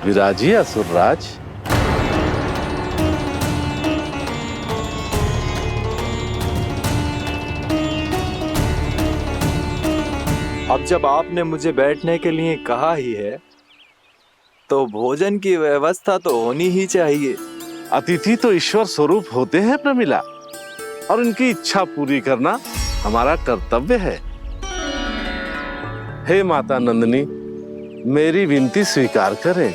विराजिए असुरराज। अब जब आपने मुझे बैठने के लिए कहा ही है तो भोजन की व्यवस्था तो होनी ही चाहिए। अतिथि तो ईश्वर स्वरूप होते हैं प्रमिला, और उनकी इच्छा पूरी करना हमारा कर्तव्य है। हे माता नंदिनी, मेरी विनती स्वीकार करें।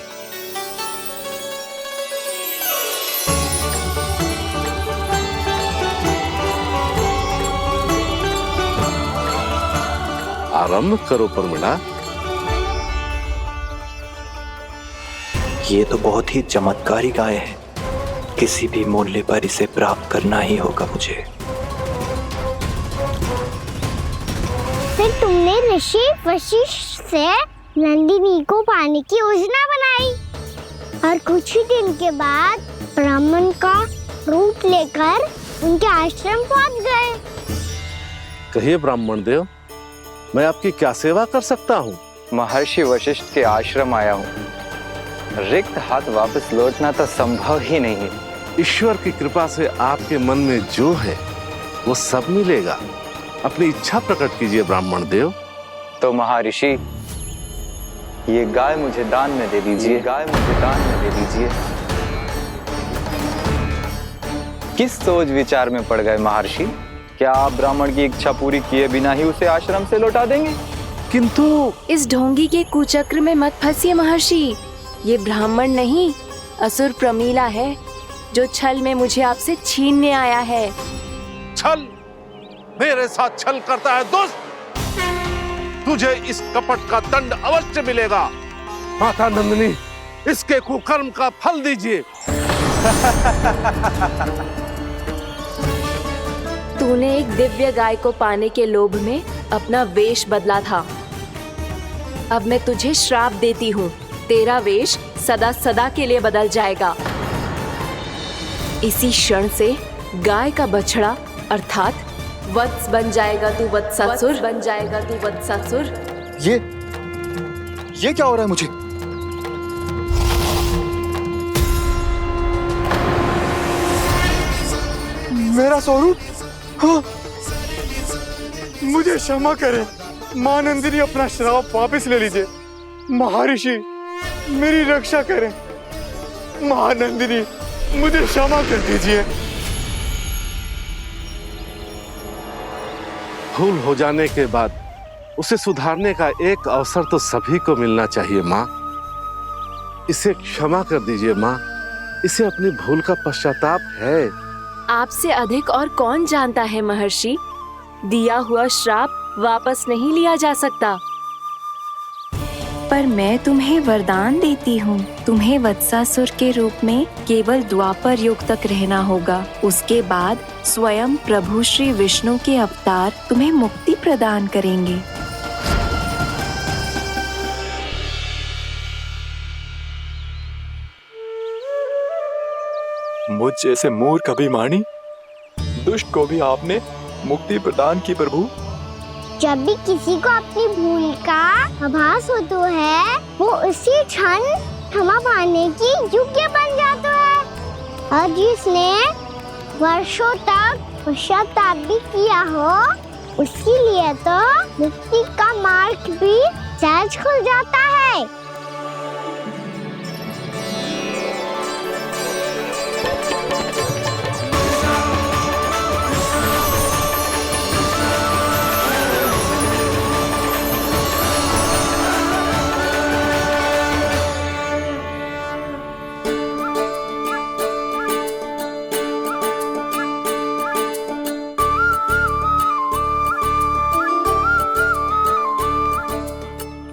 आरंभ करो प्रमिला। ये तो बहुत ही चमत्कारी गाय है, किसी भी मूल्य पर इसे प्राप्त करना ही होगा मुझे। फिर तुमने ऋषि वशिष्ठ से नंदिनी को पाने की योजना बनाई और कुछ ही दिन के बाद ब्राह्मण का रूप लेकर उनके आश्रम पहुंच गए। कहिए ब्राह्मण देव, मैं आपकी क्या सेवा कर सकता हूँ? महर्षि वशिष्ठ के आश्रम आया हूँ। रिक्त हाथ वापस लौटना तो संभव ही नहीं है। ईश्वर की कृपा से आपके मन में जो है वो सब मिलेगा। अपनी इच्छा प्रकट कीजिए ब्राह्मण देव। तो महर्षि, ये गाय मुझे दान में दे दीजिए। गाय मुझे दान में दे दीजिए। किस सोच विचार में पड़ गए महर्षि? क्या आप ब्राह्मण की इच्छा पूरी किए बिना ही उसे आश्रम से लौटा देंगे? किंतु इस ढोंगी के कुचक्र में मत फंसिए महर्षि। ये ब्राह्मण नहीं, असुर प्रमीला है, जो छल में मुझे आपसे छीनने आया है। छल? मेरे साथ छल करता है दुष्ट? तुझे इस कपट का दंड अवश्य मिलेगा। माता नंदिनी, इसके कुकर्म का फल दीजिए। तूने एक दिव्य गाय को पाने के लोभ में अपना वेश बदला था। अब मैं तुझे श्राप देती हूँ, तेरा वेश सदा सदा के लिए बदल जाएगा। इसी क्षण से गाय का बछड़ा अर्थात वत्स बन जाएगा तू वत्सासुर, बन जाएगा तू वत्सासुर। ये क्या हो रहा है मुझे? मेरा स्वरूप? हाँ। मुझे क्षमा करें मां नंदिनी, अपना श्राप वापस ले लीजिए। महर्षि, मेरी रक्षा करें। महानंदिनी, मुझे क्षमा कर दीजिए। भूल हो जाने के बाद उसे सुधारने का एक अवसर तो सभी को मिलना चाहिए माँ। इसे क्षमा कर दीजिए माँ, इसे अपनी भूल का पश्चाताप है। आपसे अधिक और कौन जानता है महर्षि, दिया हुआ श्राप वापस नहीं लिया जा सकता। पर मैं तुम्हें वरदान देती हूँ, तुम्हें वत्सासुर के रूप में केवल द्वापर युग तक रहना होगा। उसके बाद स्वयं प्रभु श्री विष्णु के अवतार तुम्हें मुक्ति प्रदान करेंगे। मुझ जैसे मूर्ख अभिमानी दुष्ट को भी आपने मुक्ति प्रदान की प्रभु। जब भी किसी को अपनी भूल का आभास होता है, वो उसी क्षण क्षमा पाने की योग्य बन जाता है। और जिसने वर्षों तक पश्चाताप भी किया हो, उसके लिए तो मुक्ति का मार्ग भी सहज खुल जाता है।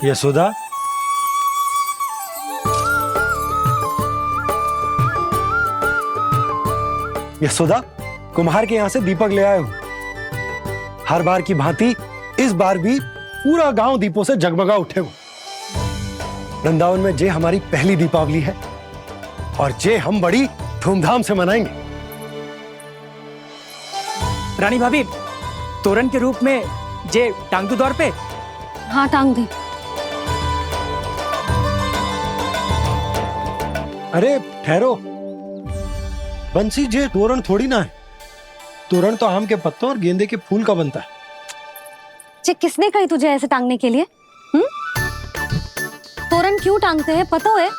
यशोदा, यशोदा, कुम्हार के यहाँ से दीपक ले आया हूँ। हर बार की भांति इस बार भी पूरा गांव दीपों से जगमगा उठे हो। वृंदावन में जे हमारी पहली दीपावली है और जे हम बड़ी धूमधाम से मनाएंगे। रानी भाभी, तोरण के रूप में जे टांग दो दौर पे। हाँ, टांग दे। अरे ठहरो, बंसी जे तोरण थोड़ी ना है। तोरण तो आम के पत्तों और गेंदे के फूल का बनता है। जे किसने कही तुझे ऐसे टांगने के लिए? तोरण क्यों टांगते हैं पता है?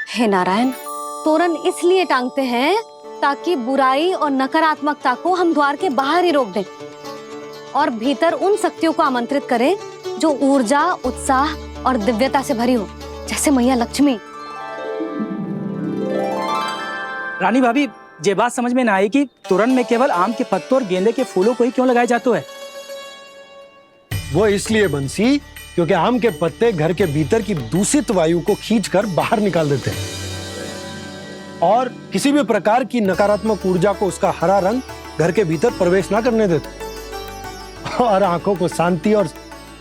हे नारायण, तोरण इसलिए टांगते हैं ताकि बुराई और नकारात्मकता को हम द्वार के बाहर ही रोक दें और भीतर उन शक्तियों को आमंत्रित करें जो ऊर्जा, उत्साह और दिव्यता से भरी हो, जैसे मैया लक्ष्मी। रानी भाभी, ये बात समझ में ना आई कि तोरण में केवल आम के पत्तों और गेंदे के फूलों को ही क्यों लगाया जाता है? वो इसलिए बंसी क्योंकि आम के पत्ते घर के भीतर की दूषित वायु को खींचकर बाहर निकाल देते हैं और किसी भी प्रकार की नकारात्मक ऊर्जा को उसका हरा रंग घर के भीतर प्रवेश ना करने देते और आंखों को शांति और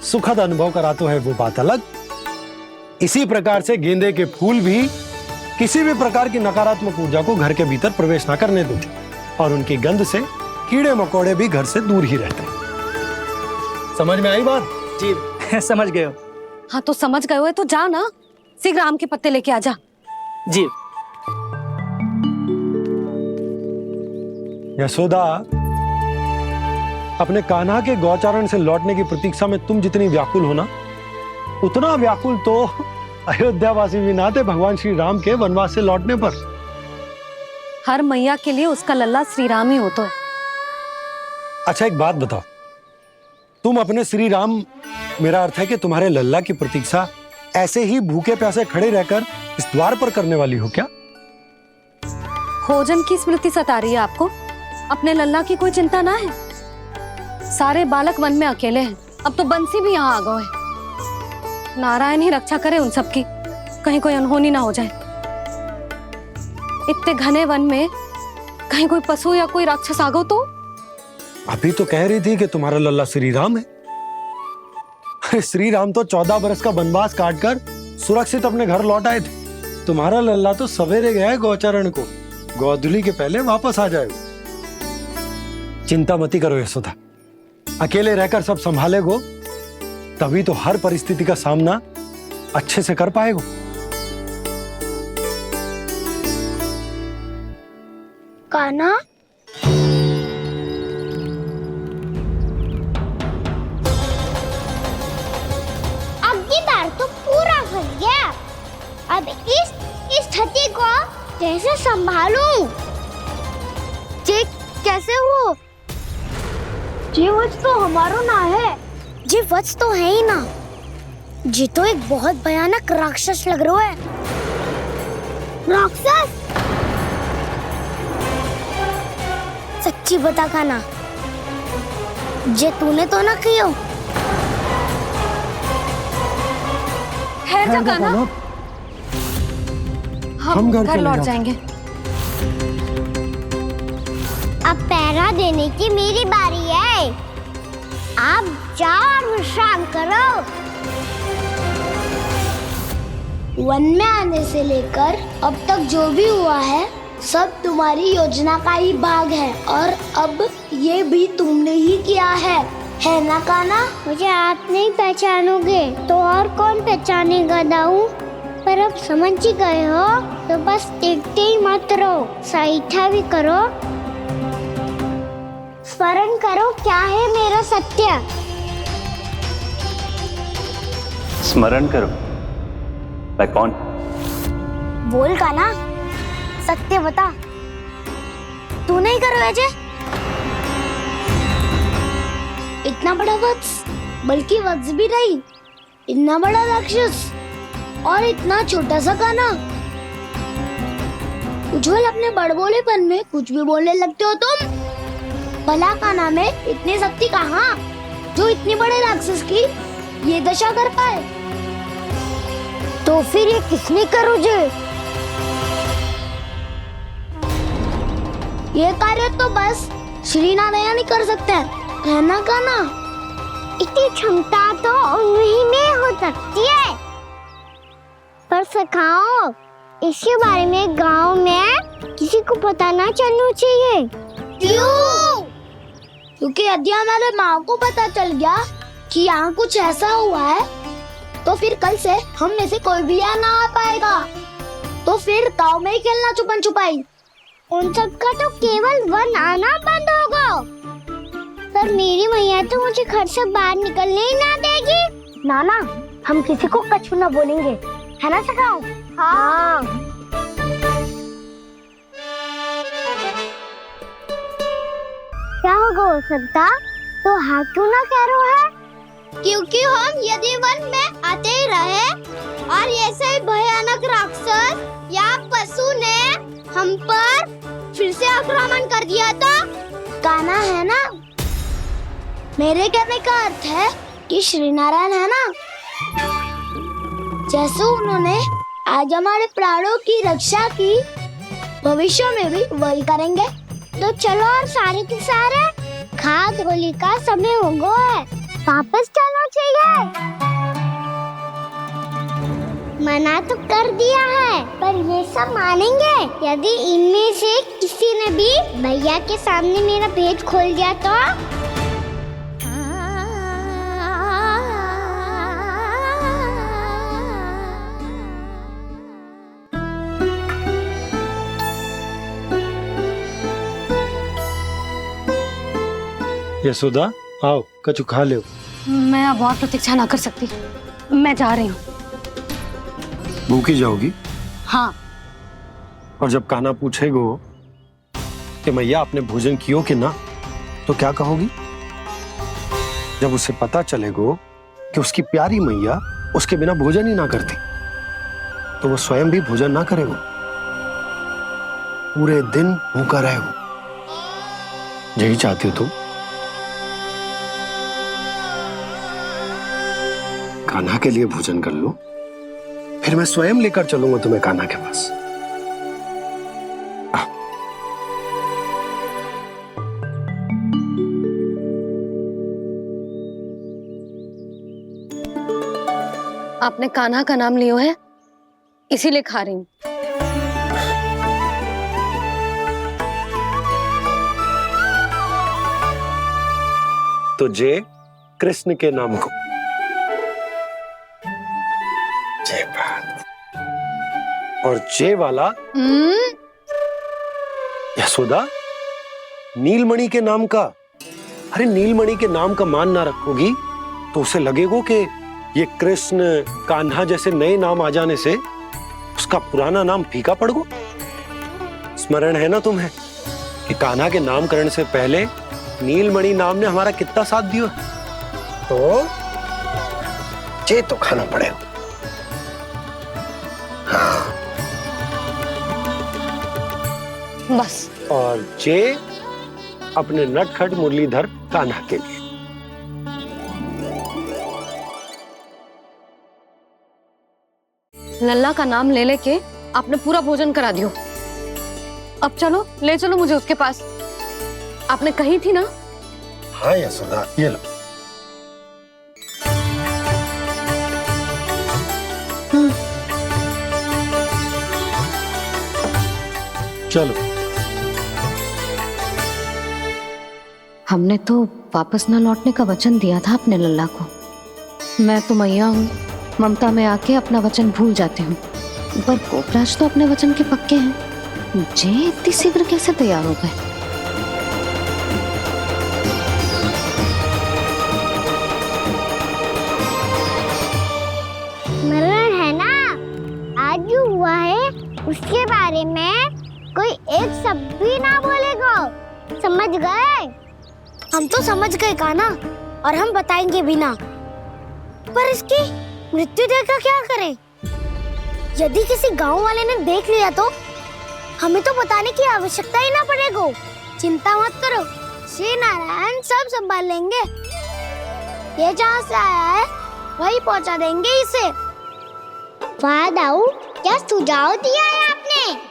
सुखद अनुभव कराता है, वो बात अलग। इसी प्रकार से गेंदे के फूल भी किसी भी प्रकार की नकारात्मक ऊर्जा को घर के भीतर प्रवेश ना करने देते और उनकी गंध से कीड़े मकोड़े भी घर से दूर ही रहते हैं। समझ में आई बात? जी समझ गए हो। हाँ तो समझ गए हो तो जा ना, शीघ्र आम के पत्ते लेके आ जा। जी। यशोदा, अपने कान्हा के गौचारण से लौटने की प्रतीक्षा में तुम जितनी व्याकुल हो ना, उतना व्याकुल तो अयोध्यावासी भी ना थे भगवान श्री राम के वनवास से लौटने पर। हर मैया के लिए उसका लल्ला श्री राम ही होता है। अच्छा एक बात बताओ, तुम अपने श्री राम, मेरा अर्थ है कि तुम्हारे लल्ला की प्रतीक्षा ऐसे ही भूखे प्यासे खड़े रहकर इस द्वार पर करने वाली हो क्या? भोजन की स्मृति सता रही है आपको? अपने लल्ला की कोई चिंता ना है। सारे बालक वन में अकेले हैं, अब तो बंसी भी यहाँ आ गए हैं। नारायण ही रक्षा करे उन सबकी, कहीं कोई अनहोनी ना हो जाए। इतने घने वन में कहीं कोई पशु या कोई राक्षस आ गो तो? अभी तो कह रही थी कि तुम्हारा लल्ला श्री राम है। अरे श्री राम तो 14 बरस का वनवास काटकर सुरक्षित अपने घर लौट आए थे। तुम्हारा लल्ला तो सवेरे गया है गौचरण को, गोधूली के पहले वापस आ जाएगा। चिंता मती करो यशोदा, अकेले रहकर सब संभालेगो तभी तो हर परिस्थिति का सामना अच्छे से कर पाएगो। कान्हा, अब की बार तो पूरा फंस गया। अब इस स्थिति को कैसे संभालूं? ये कैसे हो? ये वच तो हमारो ना है। ये वच तो है ही ना। ये तो एक बहुत भयानक राक्षस लग रहा है। राक्षस? सच्ची बता कान्हा, जे तूने तो ना कियो? ठहर जा कान्हा, हम घर लौट जाएंगे। अब पहरा देने की मेरी बारी है। आप जाओ और विश्राम करो। वन में आने से लेकर अब तक जो भी हुआ है सब तुम्हारी योजना का ही भाग है और अब ये भी तुमने ही किया है ना कान्हा? मुझे आप नहीं पहचानोगे तो और कौन पहचानेगा दाऊ? पर अब समझ ही गए हो तो बस देखते ही मत रहो, सईठा भी करो, स्मरण करो क्या है मेरा सत्य। स्मरण करो? मैं कौन? बोल कान्हा, सत्य बता। तू नहीं करो अजय? इतना बड़ा वत्स, बल्कि वत्स भी नहीं, इतना बड़ा राक्षस और इतना छोटा सा कान्हा। उज्ज्वल अपने बड़बोलेपन में कुछ भी बोलने लगते हो तुम। भला कान्हा में इतनी शक्ति कहाँ जो इतने बड़े राक्षस की ये दशा कर पाए? तो फिर ये किसने करो जे? ये कार्य तो बस श्री नारायण ही कर सकते हैं, है ना कान्हा? इतनी क्षमता तो उन्हीं में हो सकती है, पर सिखाओ इसके बारे में गांव में किसी को पता ना चलना चाहिए। क्यों? क्योंकि यदि हमारे माँ को पता चल गया कि यहाँ कुछ ऐसा हुआ है तो फिर कल से हम में से कोई भी यहाँ ना आ पाएगा। तो फिर गाँव में ही खेलना छुपन छुपाई। उन सबका तो केवल वन आना बंद होगा। पर मेरी मैया तो मुझे घर से बाहर निकलने ही ना देगी। नाना, हम किसी को कछु ना बोलेंगे, है ना सखाओ? हाँ। क्या होगा हो सकता? तो हाँ क्यों ना कह रहा है? क्योंकि हम यदि वन में आते ही रहे और ऐसे ही भयानक राक्षस या पशु ने हम पर फिर से आक्रमण कर दिया तो कान्हा है ना। मेरे कहने का अर्थ है कि श्री नारायण है ना, जैसे उन्होंने आज हमारे प्राणों की रक्षा की, भविष्य में भी वही करेंगे। तो चलो और सारे के सारे खाद होली का समय हो गया है, वापस चलना चाहिए। मना तो कर दिया है, पर ये सब मानेंगे यदि इनमें से किसी ने भी भैया के सामने मेरा पेट खोल दिया तो? यशोदा, आओ कछु खा लो। मैं अब और प्रतीक्षा ना कर सकती, मैं जा रही हूँ। भूखी जाओगी? हाँ। और जब कान्हा पूछेगो कि मैया आपने भोजन कियो कि ना, तो क्या कहोगी? जब उसे पता चलेगो कि उसकी प्यारी मैया उसके बिना भोजन ही ना करती, तो वो स्वयं भी भोजन ना करेगो, पूरे दिन भूखा रहेगो। यही चाहती हो तुम? कान्हा के लिए भोजन कर लो, फिर मैं स्वयं लेकर चलूंगा तुम्हें कान्हा के पास। आपने कान्हा का नाम लियो है, इसीलिए खा रही हूँ। तो जय कृष्ण के नाम को। जय बात। और जय वाला यशोदा, नीलमणि के नाम का। अरे नीलमणि के नाम का मान ना रखोगी तो उसे लगेगा कि ये कृष्ण कान्हा जैसे नए नाम आ जाने से उसका पुराना नाम फीका पड़ गो। स्मरण है ना तुम्हें कि कान्हा के नामकरण से पहले नीलमणि नाम ने हमारा कितना साथ दिया? तो जे तो खाना पड़ेगा। हाँ। बस। और जे अपने नटखट मुरलीधर कान्हा के लिए। लल्ला का नाम ले लेके आपने पूरा भोजन करा दियो। अब चलो, ले चलो मुझे उसके पास। आपने कही थी ना? हाँ यशोदा, ये लो। चलो। हमने तो वापस न लौटने का वचन दिया था अपने लल्ला को। मैं तो मैया हूँ, ममता में आके अपना वचन भूल जाती हूँ, पर गोपराज तो अपने वचन के पक्के हैं। जे इतनी शीघ्र कैसे तैयार हो गए? मरण है ना, आज जो हुआ है उसके बारे में कोई एक शब्द भी ना बोलेगा, समझ गए? हम तो समझ गए कान्हा, और हम बताएंगे भी ना। पर इसकी मृत्यु देखकर क्या करें? यदि किसी गांव वाले ने देख लिया तो हमें तो बताने की आवश्यकता ही ना पड़ेगा। चिंता मत करो, श्री नारायण सब संभाल लेंगे। ये जहाँ से आया है वही पहुँचा देंगे इसे। वाह दाऊ, क्या सुझाव दिया है आपने?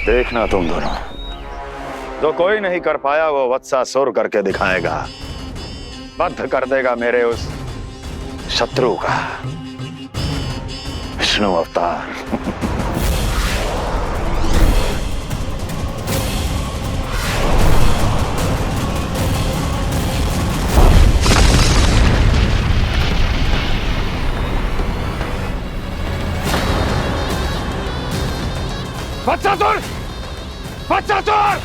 देखना तुम दोनों, जो कोई नहीं कर पाया वो वत्सासुर करके दिखाएगा, बद्ध कर देगा मेरे उस शत्रु का विष्णु अवतार। वत्सासुर! वत्सासुर!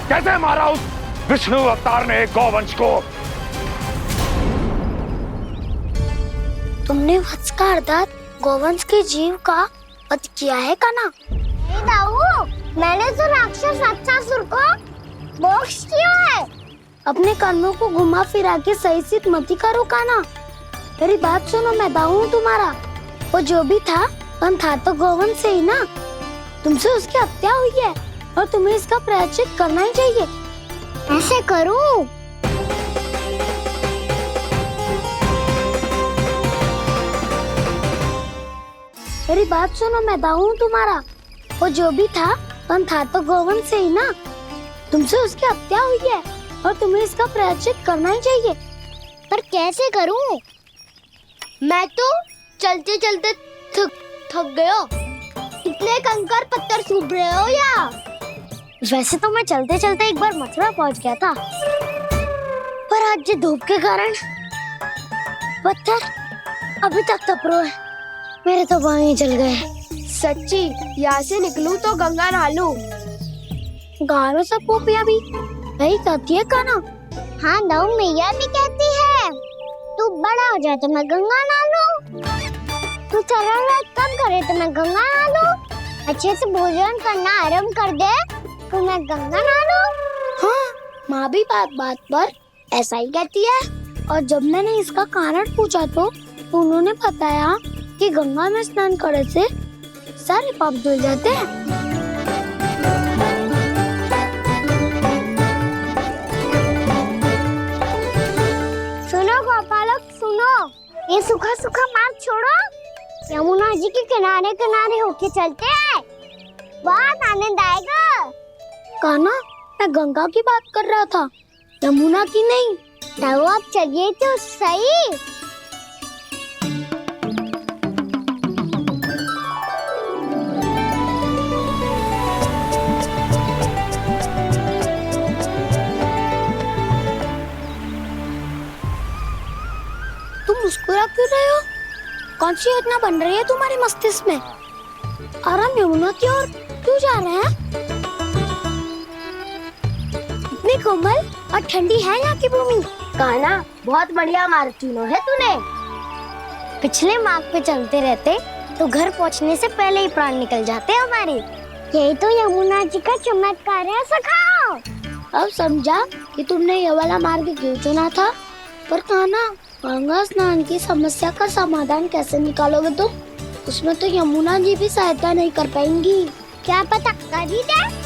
कैसे मारा उस विष्णु अवतार ने एक गौवंश को? तुमने वत्स का अर्थात गौवंश के जीव का वध किया है काना? नहीं दाऊ, मैंने तो राक्षस वत्सासुर को मोक्ष किया है। अपने कर्मों को घुमा फिरा के सही सिद्ध मत करो काना। मेरी बात सुनो, मैं दाऊ हूँ तुम्हारा। वो जो भी था पर था तो गौवंश से ही ना। तुमसे उसकी हत्या हुई है और तुम्हें इसका प्रायश्चित करना ही चाहिए। ऐसे करूं? मेरी बात सुनो, मैं दाऊ हूँ तुम्हारा। वो जो भी था पर था तो गौवंश से ही ना। तुमसे उसकी हत्या हुई है और तुम्हें इसका प्रायश्चित करना ही चाहिए। पर कैसे करूं? मैं तो चलते चलते थक गया। इतने कंकर पत्थर सूख रहे हो या? वैसे तो मैं चलते चलते एक बार मथुरा पहुंच गया था, पर आज ये धूप के कारण पत्थर अभी तक तप रहे हैं। मेरे तो पाँव ही जल गए। सच्ची, यहाँ से निकलूं तो गंगा नहा लूं। गारों सब पोपिया भी वही कहती है काना। हाँ दाऊ मैया भी कहती है, तू बड़ा हो जाए तो मैं गंगा नहा लूं, तू चरण व्रत कम करे तो मैं गंगा नहा लूं, अच्छे से भोजन करना आरंभ कर दे तो मैं गंगा नहा लूं। हाँ, माँ भी बात बात पर ऐसा ही कहती है। और जब मैंने इसका कारण पूछा तो उन्होंने बताया कि गंगा में स्नान करने से सारे पाप धुल जाते हैं। सुनो गोपालक सुनो, ये सूखा सूखा मार्ग छोड़ो, यमुना जी के किनारे किनारे होके चलते हैं, बहुत आनंद आएगा। काना, मैं गंगा की बात कर रहा था, यमुना की नहीं। तो आप चलिए तो सही। तुम मुस्कुरा क्यों रहे हो? कौन सी योजना बन रही है तुम्हारे मस्तिष्क में? और हम यमुना की ओर क्यों जा रहे हैं? इतनी कोमल और ठंडी है यहाँ की भूमि। काना, बहुत बढ़िया मार्ग चुना है तूने। पिछले मार्ग पे चलते रहते तो घर पहुँचने से पहले ही प्राण निकल जाते हमारे। यही तो यमुना जी का चमत्कार है सखाओ। अब समझा कि तुमने ये वाला मार्ग क्यों चुना था। पर काना, गंगा स्नान की समस्या का समाधान कैसे निकालोगे तुम? उसमें तो यमुना जी भी सहायता नहीं कर पाएंगी। क्या पता कर ही दे।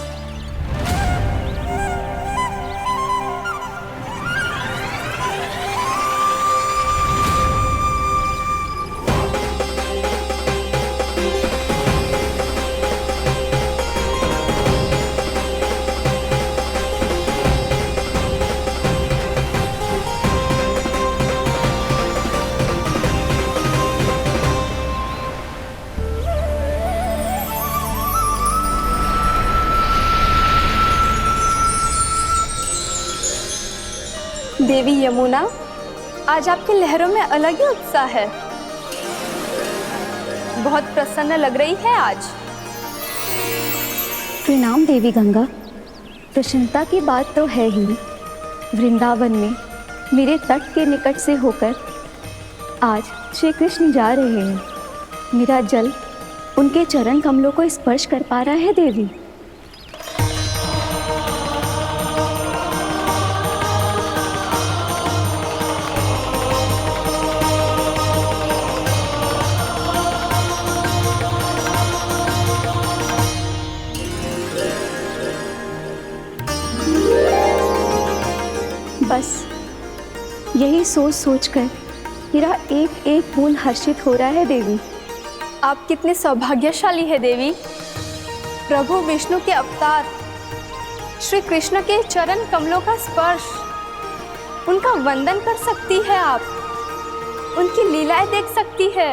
देवी यमुना, आज आपकी लहरों में अलग ही उत्साह है। बहुत प्रसन्न लग रही है आज। प्रणाम देवी गंगा। प्रसन्नता की बात तो है ही। वृंदावन में मेरे तट के निकट से होकर आज श्री कृष्ण जा रहे हैं। मेरा जल उनके चरण कमलों को स्पर्श कर पा रहा है देवी। बस यही सोच सोचकर मेरा एक एक मूल हर्षित हो रहा है देवी। आप कितने सौभाग्यशाली है देवी। प्रभु विष्णु के अवतार श्री कृष्ण के चरण कमलों का स्पर्श, उनका वंदन कर सकती है आप, उनकी लीलाएं देख सकती है,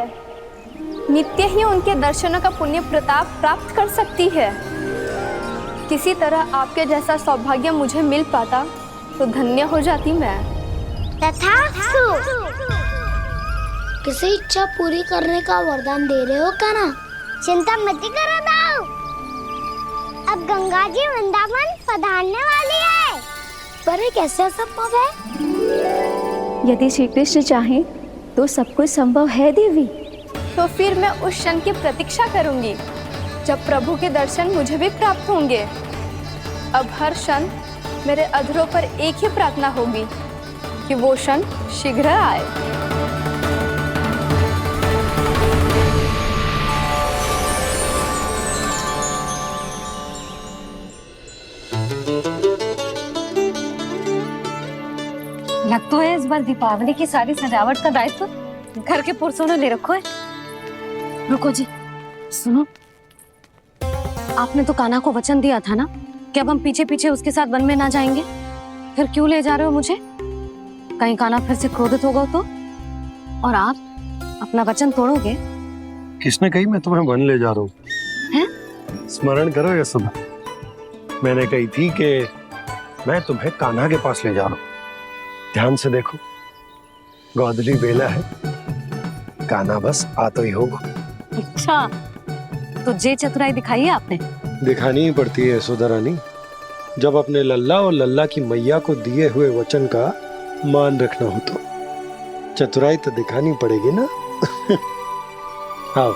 नित्य ही उनके दर्शनों का पुण्य प्रताप प्राप्त कर सकती है। किसी तरह आपके जैसा सौभाग्य मुझे मिल पाता तो धन्य हो जाती मैं। तथास्तु। किसी इच्छा पूरी करने का वरदान दे रहे हो काना? चिंता मत करो दाऊ, अब गंगा जी वृंदावन पधारने वाली है। पर ये कैसे संभव है? यदि श्री कृष्ण चाहे तो सब कुछ संभव है देवी। तो फिर मैं उस क्षण की प्रतीक्षा करूंगी जब प्रभु के दर्शन मुझे भी प्राप्त होंगे। अब हर क्षण मेरे अधरों पर एक ही प्रार्थना होगी कि वो क्षण शीघ्र आए। लग तो है इस बार दीपावली की सारी सजावट का दायित्व घर के पुरुषों ने ले रखो है। रुको जी, सुनो, आपने तो कान्हा को वचन दिया था ना कि अब हम पीछे पीछे उसके साथ वन में ना जाएंगे। फिर क्यों ले जा रहे हो मुझे? कहीं कान्हा फिर से क्रोधित होगा तो? और आप अपना वचन तोड़ोगे? किसने कही मैं तुम्हें वन ले जा रहा हूँ? हैं? स्मरण करो यशोदा, मैंने कही थी कि मैं तुम्हें कान्हा के पास ले जा रहा हूँ। ध्यान से देखो, गोदली बेला है, कान्हा बस आ तो ही होगा। अच्छा, तो जे चतुराई दिखाई है आपने? दिखानी ही पड़ती है यशोदा रानी, जब अपने लल्ला और लल्ला की मैया को दिए हुए वचन का मान रखना हो तो चतुराई तो दिखानी पड़ेगी ना। आओ।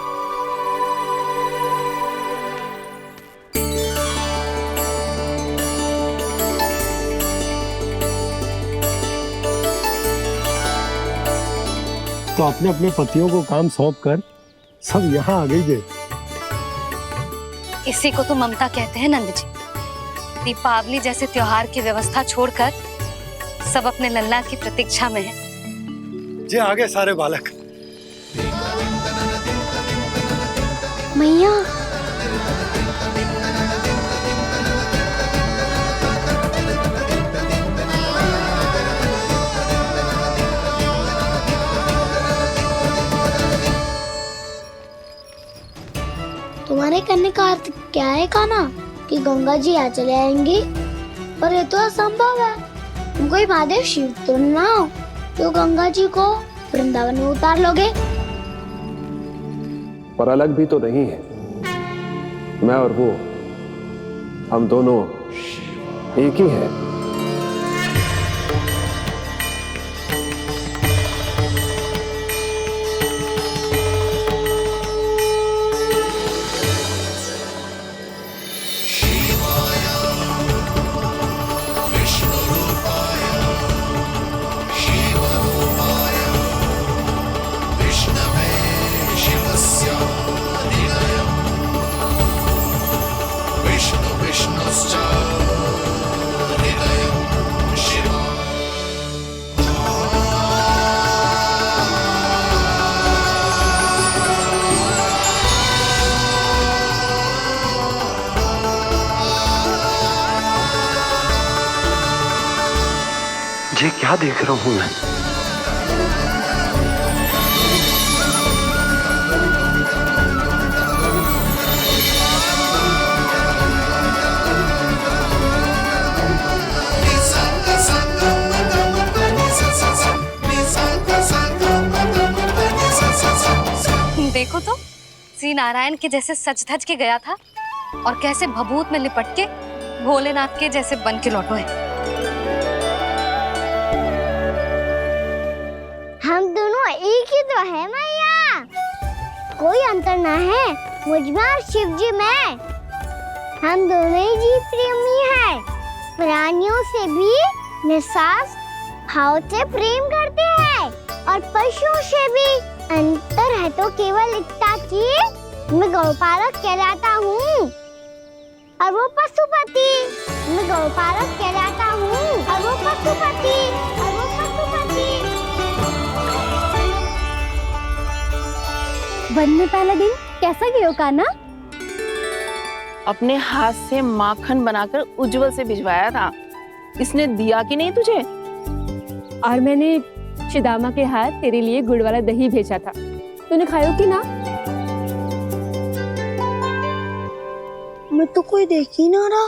तो अपने अपने पतियों को काम सौंप कर सब यहाँ आ गई है। इसी को तो ममता कहते हैं नंद जी। दीपावली जैसे त्योहार की व्यवस्था छोड़कर सब अपने लल्ला की प्रतीक्षा में हैं। जे आगे सारे बालक। मैया, तुम्हारे कहने का अर्थ क्या है कान्हा? कि गंगा जी यहाँ चले आएंगी? पर ये तो असंभव है। तुम कोई महादेव शिव तो ना हो तो गंगा जी को वृंदावन में उतार लोगे? पर अलग भी तो नहीं है। मैं और वो, हम दोनों एक ही हैं। ये क्या देख रहा हूँ मैं? देखो तो, श्री नारायण के जैसे सच धज के गया था और कैसे भभूत में लिपट के भोलेनाथ के जैसे बन के लौटो है। हम दोनों एक ही तो है मैया, कोई अंतर ना है मुझ में और शिव जी में। हम दोनों ही जीव प्रेमी हैं, प्राणियों से भी निस्वार्थ भाव से प्रेम करते हैं और पशुओं से भी। अंतर है तो केवल इतना कि मैं गौपालक कहलाता हूँ और वो पशुपति। मैं गौपालक कहलाता हूँ और वो पशुपति। वन में पहला दिन कैसा गया कान्हा? अपने हाथ से माखन बनाकर उज्जवल से भिजवाया था। इसने दिया कि नहीं तुझे? और मैंने शिदामा के हाथ तेरे लिए गुड़ वाला दही भेजा था, तूने खाया कि ना? मैं तो कोई देख ही ना रहा।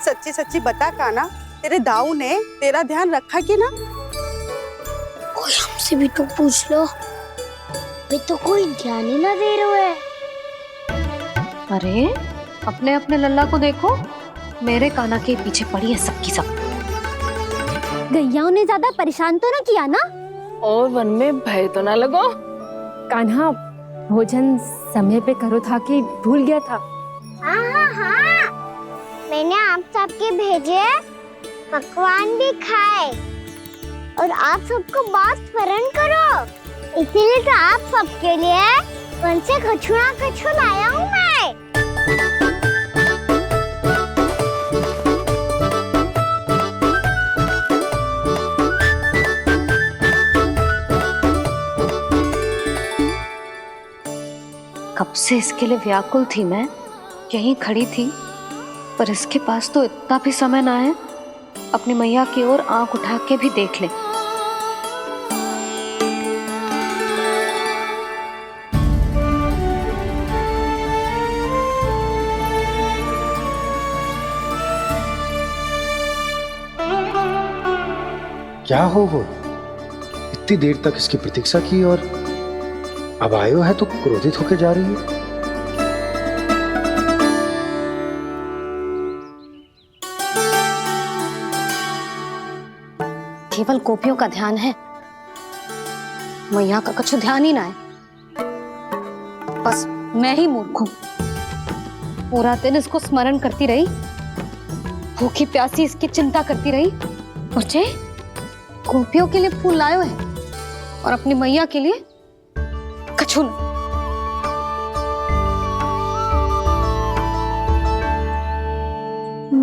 सच्ची सच्ची बता कान्हा, तेरे दाऊ ने तेरा ध्यान रखा कि ना? कोई हमसे भी तो पूछ लो। पे तो कोई ध्यान ही ना दे रहा है। अरे अपने अपने लल्ला को देखो, मेरे कान्हा के पीछे पड़ी है सबकी सब। गैयाओं ने ज्यादा परेशान तो ना किया ना? और वन में भय तो ना लगो। कान्हा भोजन समय पे करो था कि भूल गया था? हाँ, मैंने आप सबके भेजे पकवान भी खाए और आप सबको बात स्मरण करो, इसीलिए तो आप सबके लिए वन से कछुआ लाया हूँ मैं। कब से इसके लिए व्याकुल थी मैं, यहीं खड़ी थी, पर इसके पास तो इतना भी समय ना है अपनी मैया की ओर आंख उठा के भी देख ले। क्या हो इतनी देर तक इसकी प्रतीक्षा की और अब आयो है तो क्रोधित होकर जा रही है। केवल गोपियों का ध्यान है, मैया का कुछ ध्यान ही ना है। बस मैं ही मूर्ख हूं, पूरा दिन इसको स्मरण करती रही, भूखी प्यासी इसकी चिंता करती रही, और जे गोपियों के लिए फूल लायो है और अपनी मैया के लिए कछु न।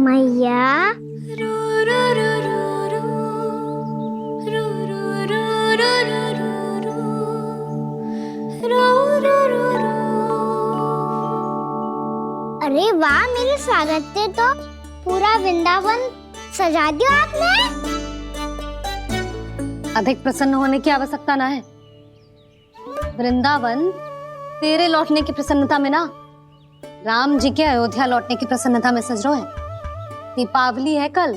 मैया अरे वाह, मेरे स्वागत से तो पूरा वृंदावन सजा दिया आपने। अधिक प्रसन्न होने की आवश्यकता ना है। वृंदावन तेरे लौटने की प्रसन्नता में ना, राम जी के अयोध्या लौटने की प्रसन्नता में सज रहा है। दीपावली है कल।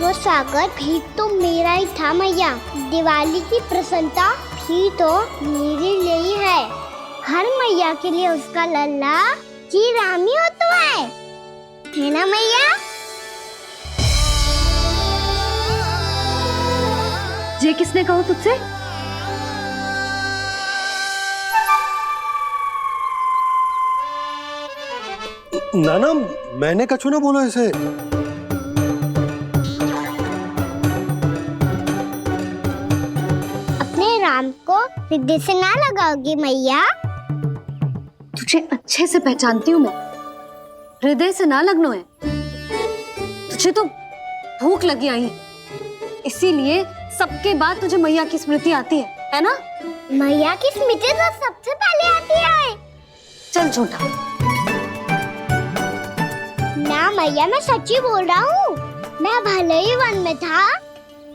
वो स्वागत भी तो मेरा ही था मैया। दिवाली की प्रसन्नता भी तो मेरे लिए ही है। हर मैया के लिए उसका लल्ला जी राम ही होता है ना मैया? ये किसने कहा तुझसे? नाना, मैंने कछु ना बोला इसे। अपने राम को हृदय से ना लगाओगी मैया? तुझे अच्छे से पहचानती हूँ मैं, हृदय से ना लगनो है। तुझे तो भूख लगी आई है, इसीलिए सबके बाद तुझे मैया की स्मृति आती है ना? मैया की स्मृति तो सबसे पहले आती है। चल झूठा ना मैया, मैं सच्ची बोल रहा हूँ। मैं भले ही वन में था,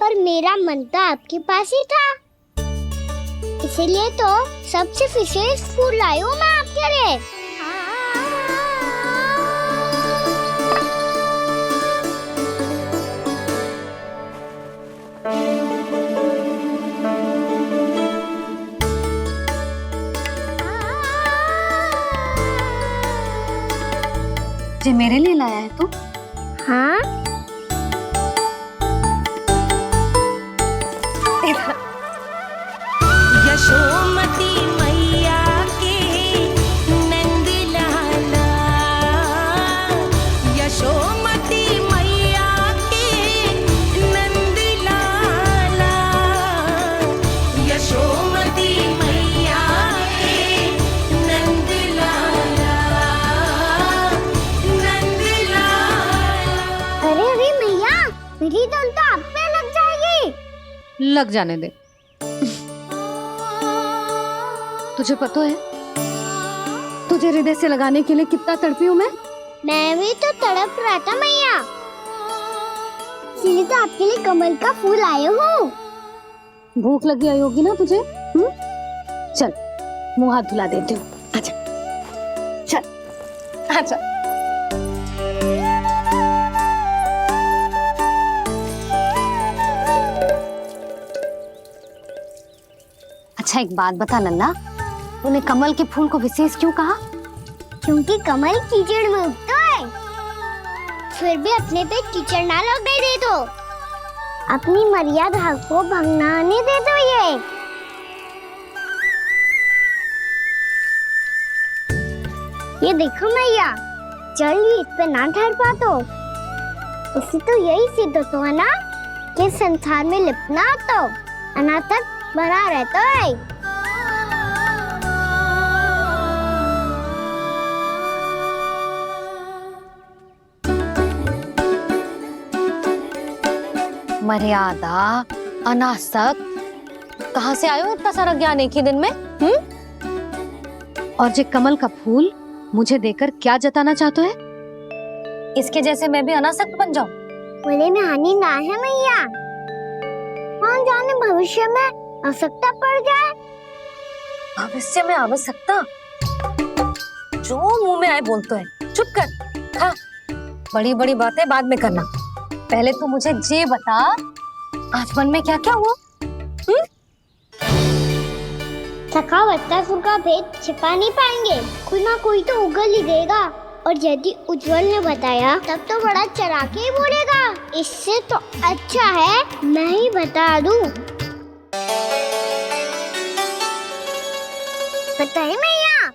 पर मेरा मन तो आपके पास ही था, इसीलिए तो सबसे विशेष फूल लाई हूँ मैं आपके लिए। ये मेरे लिए लाया है तू? हाँ। यशोमती मैया के नंद लाला, यशोमती मैया के नंद लाला, यशोमती मैया के नंद लाला, नंद लाला। अरे मैया, मेरी धुन तो आप पे लग जाएगी। लग जाने दे। तुझे पता है तुझे हृदय से लगाने के लिए कितना तड़पी हूँ मैं? मैं भी तो तड़प रहा था मैया, इसलिए तो आपके लिए कमल का फूल आए हूँ। भूख लगी आई होगी ना तुझे? चल मुंह हाथ धुला देती हूँ, आजा चल आजा। अच्छा एक बात बता लल्ला, तूने कमल के फूल को विशेष क्यों कहा? क्योंकि कमल कीचड़ में उगता है, फिर भी अपने पे कीचड़ ना लगने दे दो, अपनी मर्यादा को भंगने दे दो। ये देखो मैया, जल भी इस पे ना ठहर पा तो उससे तो यही सिद्ध होता है ना कि संसार में लिपना तो अनाथ तक बना रहता है। मर्यादा, अनासक, कहाँ से आयो इतना सारा ज्ञान एक ही दिन में? और जे कमल का फूल मुझे देकर क्या जताना चाहते है? इसके जैसे मैं भी अनासक्त बन जाऊं? बोले में हानि ना है मैया, कौन जाने भविष्य में आवश्यकता पड़ जाए। भविष्य में आवश्यकता? जो मुंह में आए बोलते है, चुप कर। हाँ, बड़ी बड़ी बातें बाद में करना, पहले तो मुझे ये बता आज मन में क्या क्या हुआ? सखावत्तासुर का भेद छिपा नहीं पाएंगे, कोई ना कोई तो उगल ही देगा, और यदि उज्जवल ने बताया तब तो बड़ा चढ़ा के ही बोलेगा। इससे तो अच्छा है मैं ही बता दूं। पता है मैया,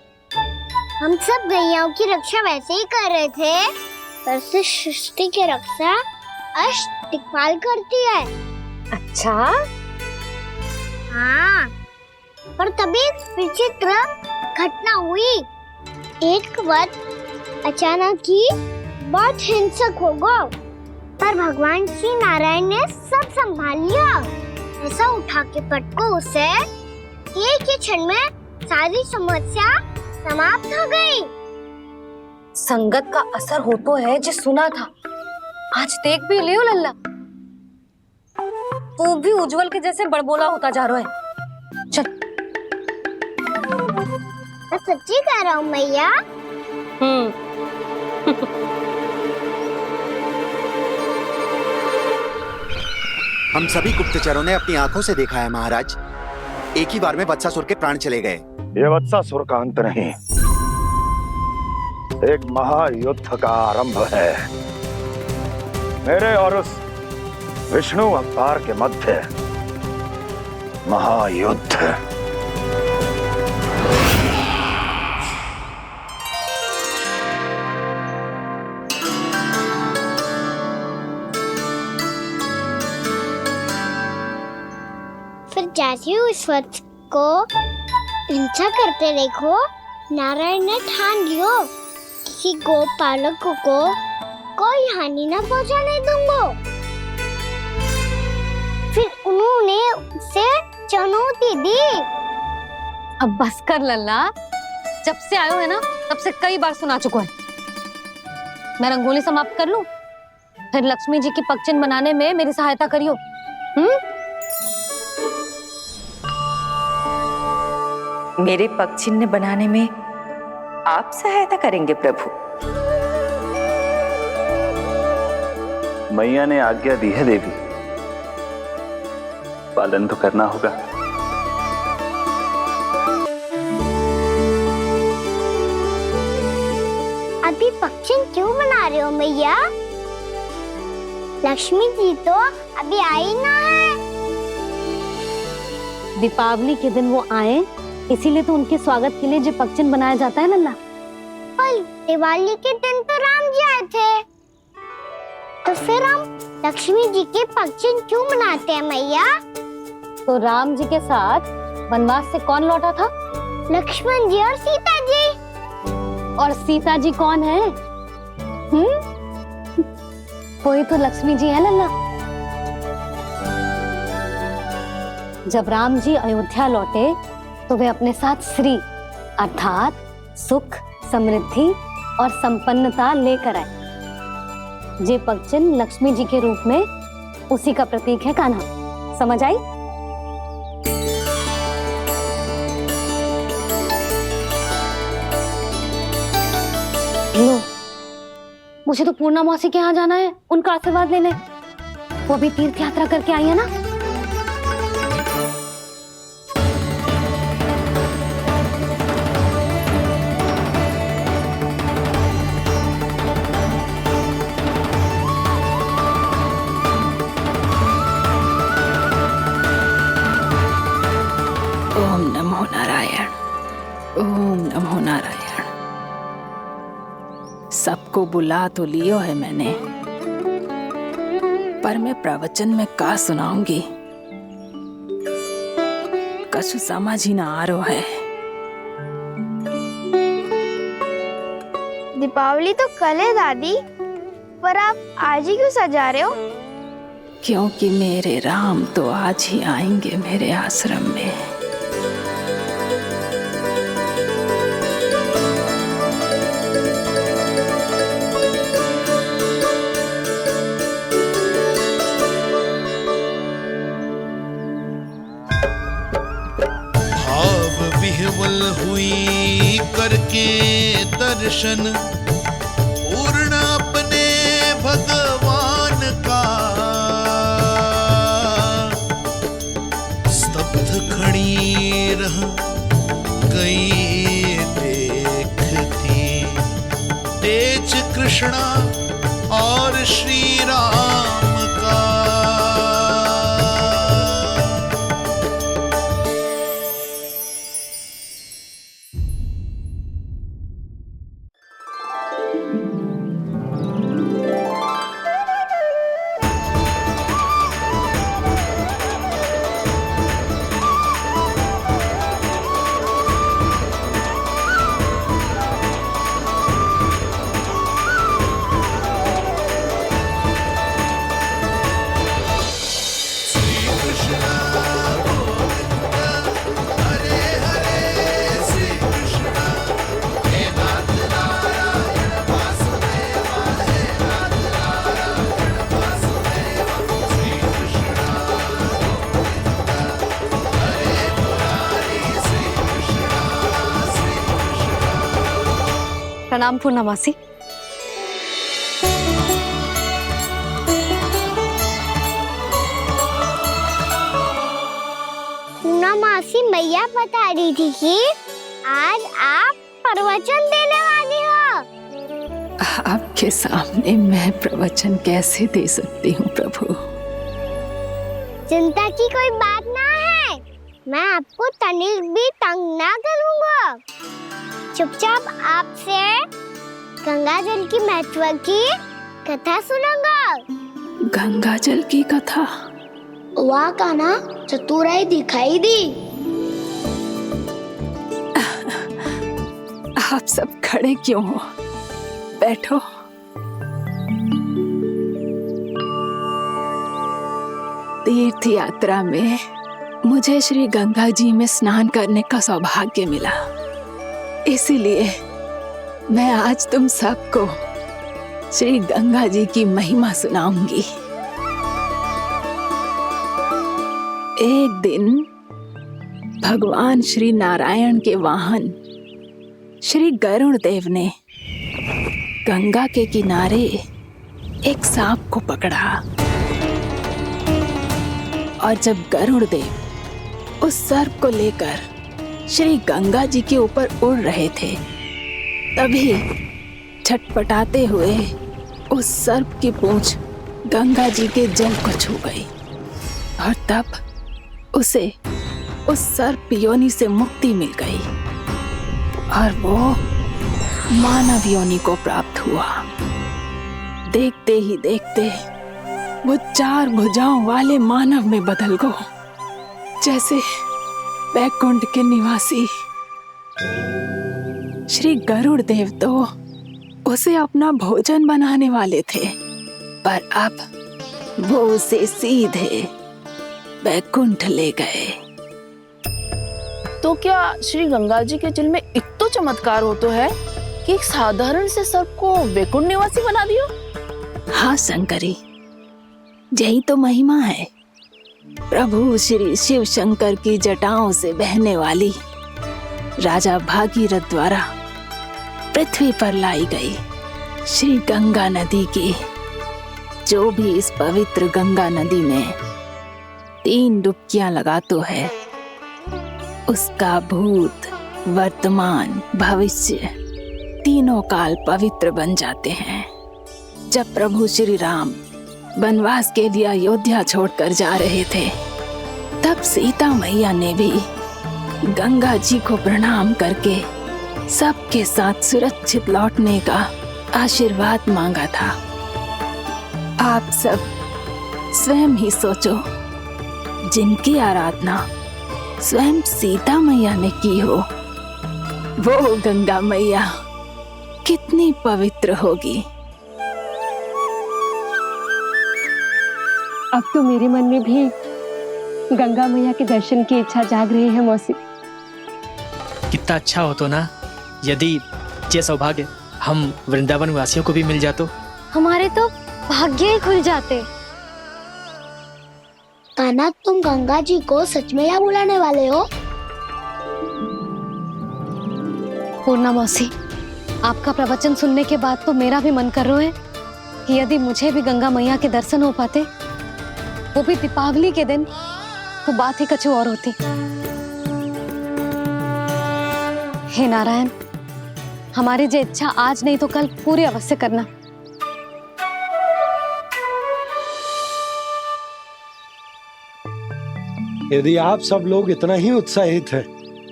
हम सब गैयाओं की रक्षा वैसे ही कर रहे थे, पर से सृष्टि की रक्षा अष्ट दिक्पाल करती है। अच्छा? हाँ, पर तभी विचित्र घटना हुई। एक वक्त अचानक ही बहुत हिंसक हो गया, पर भगवान श्री नारायण ने सब संभाल लिया। ऐसा उठा के पटको उसे, एक ही क्षण में सारी समस्या समाप्त हो गई। संगत का असर हो तो है जो सुना था, आज देख भी लियो लल्ला, तू भी उज्जवल के जैसे बड़बोला होता जा रहा है। चल। मैं सच्ची कह रहा हूँ मैया। हम सभी गुप्तचरों ने अपनी आंखों से देखा है महाराज, एक ही बार में वत्सासुर के प्राण चले गए। ये वत्सासुर का अंत नहीं, एक महायुद्ध का आरंभ है। मेरे और उस विष्णु अवतार के मध्य महायुद्ध। फिर जैसे ही उस वक्त को हिंसा करते देखो, नारायण ने ठान लियो किसी गोपालक को कोई हानि न पहुंचाने दूंगा। फिर उन्होंने उसे चुनौती दी। अब बस कर लल्ला, जब से आयो है ना तब से कई बार सुना चुका है। मैं रंगोली समाप्त कर लूं, फिर लक्ष्मी जी की पगचिन बनाने में मेरी सहायता करियो। मेरे पग चिन्ह बनाने में आप सहायता करेंगे प्रभु? मैया ने आज्ञा दी है देवी, पालन तो करना होगा। अभी पक्षी क्यों बना रहे हो मैया? लक्ष्मी जी तो अभी आई ना है। दीपावली के दिन वो आए, इसीलिए तो उनके स्वागत के लिए जो पगचिन बनाया जाता है लल्ला। पर दिवाली के दिन तो राम जी आए थे, तो फिर हम लक्ष्मी जी के पगचिन क्यों बनाते हैं मैया? तो राम जी के साथ वनवास से कौन लौटा था? लक्ष्मण जी और सीता जी। और सीता जी कौन है? वही तो लक्ष्मी जी है लल्ला। जब राम जी अयोध्या लौटे तो वे अपने साथ श्री अर्थात सुख, समृद्धि और संपन्नता लेकर आए। जे पगचिन लक्ष्मी जी के रूप में उसी का प्रतीक है कान्हा। समझ आई? लो, मुझे तो पूर्णा मौसी के यहाँ जाना है, उनका आशीर्वाद लेने। वो भी तीर्थ यात्रा करके आई है ना। ओम नमो नारायण, ओम नमो नारायण। सबको बुला तो लियो है मैंने, पर मैं प्रवचन में का सुनाऊंगी, कछु समझ ही ना आ रहा है। दीपावली तो कल है दादी, पर आप आज ही क्यों सजा रहे हो? क्योंकि मेरे राम तो आज ही आएंगे मेरे आश्रम में। भाव विह्वल हुई करके दर्शन, पूर्ण अपने भगवान का, स्तब्ध खड़ी रह गई देखती तेज कृष्णा और श्री राम का। प्रणाम पूर्णमासी। पूर्णमासी मैया बता रही थी कि आज आप प्रवचन देने वाली हो। आपके सामने मैं प्रवचन कैसे दे सकती हूँ प्रभु? चिंता की कोई बात ना है, मैं आपको तनिक भी तंग ना करूँगा। चुपचाप आपसे गंगा जल की महत्व की कथा सुनूंगा। गंगा जल की कथा? वहाँ का ना चतुराई दिखाई दी। आप सब खड़े क्यों हो? बैठो। तीर्थ यात्रा में मुझे श्री गंगा जी में स्नान करने का सौभाग्य मिला, इसीलिए मैं आज तुम सबको श्री गंगा जी की महिमा सुनाऊंगी। एक दिन भगवान श्री नारायण के वाहन श्री गरुड़ देव ने गंगा के किनारे एक सांप को पकड़ा, और जब गरुड़ देव उस सर्प को लेकर श्री गंगा जी के ऊपर उड़ रहे थे, तभी छटपटाते हुए उस सर्प की पूंछ गंगा जी के जल को छू गई, और तब उसे उस सर्प योनि से मुक्ति मिल गई और वो मानव योनि को प्राप्त हुआ। देखते ही देखते वो 4 भुजाओं वाले मानव में बदल गया, जैसे बैकुंठ के निवासी। श्री गरुड़ देव तो उसे अपना भोजन बनाने वाले थे, पर अब वो उसे सीधे बैकुंठ ले गए। तो क्या श्री गंगा जी के जल में इतना चमत्कार हो तो है कि एक साधारण से सर्प को वैकुंठ निवासी बना दियो? हाँ शंकरी, यही तो महिमा है। प्रभु श्री शिव शंकर की जटाओं से बहने वाली राजा भागीरथ द्वारा पृथ्वी पर लाई गई श्री गंगा नदी की, जो भी इस पवित्र गंगा नदी में 3 डुबकियां लगातो है, उसका भूत, वर्तमान, भविष्य तीनों काल पवित्र बन जाते हैं। जब प्रभु श्री राम वनवास के लिए अयोध्या छोड़कर जा रहे थे, तब सीता मैया ने भी गंगा जी को प्रणाम करके सबके साथ सुरक्षित लौटने का आशीर्वाद मांगा था। आप सब स्वयं ही सोचो, जिनकी आराधना स्वयं सीता मैया ने की हो, वो गंगा मैया कितनी पवित्र होगी। अब तो मेरे मन में भी गंगा मैया के दर्शन की इच्छा जाग रही है मौसी। कितना अच्छा हो तो ना यदि ये सौभाग्य हम वृंदावन वासियों को भी मिल जातो। हमारे तो भाग्य ही खुल जाते। कान्हा, तुम गंगा जी को सच में यहाँ बुलाने वाले हो? पूर्णा मौसी, आपका प्रवचन सुनने के बाद तो मेरा भी मन कर रहा है कि यदि मुझे भी गंगा मैया के दर्शन हो पाते, वो भी दीपावली के दिन, तो बात ही कुछ और होती। हे नारायण, हमारी जो इच्छा आज नहीं तो कल पूरी अवश्य करना। यदि आप सब लोग इतना ही उत्साहित हैं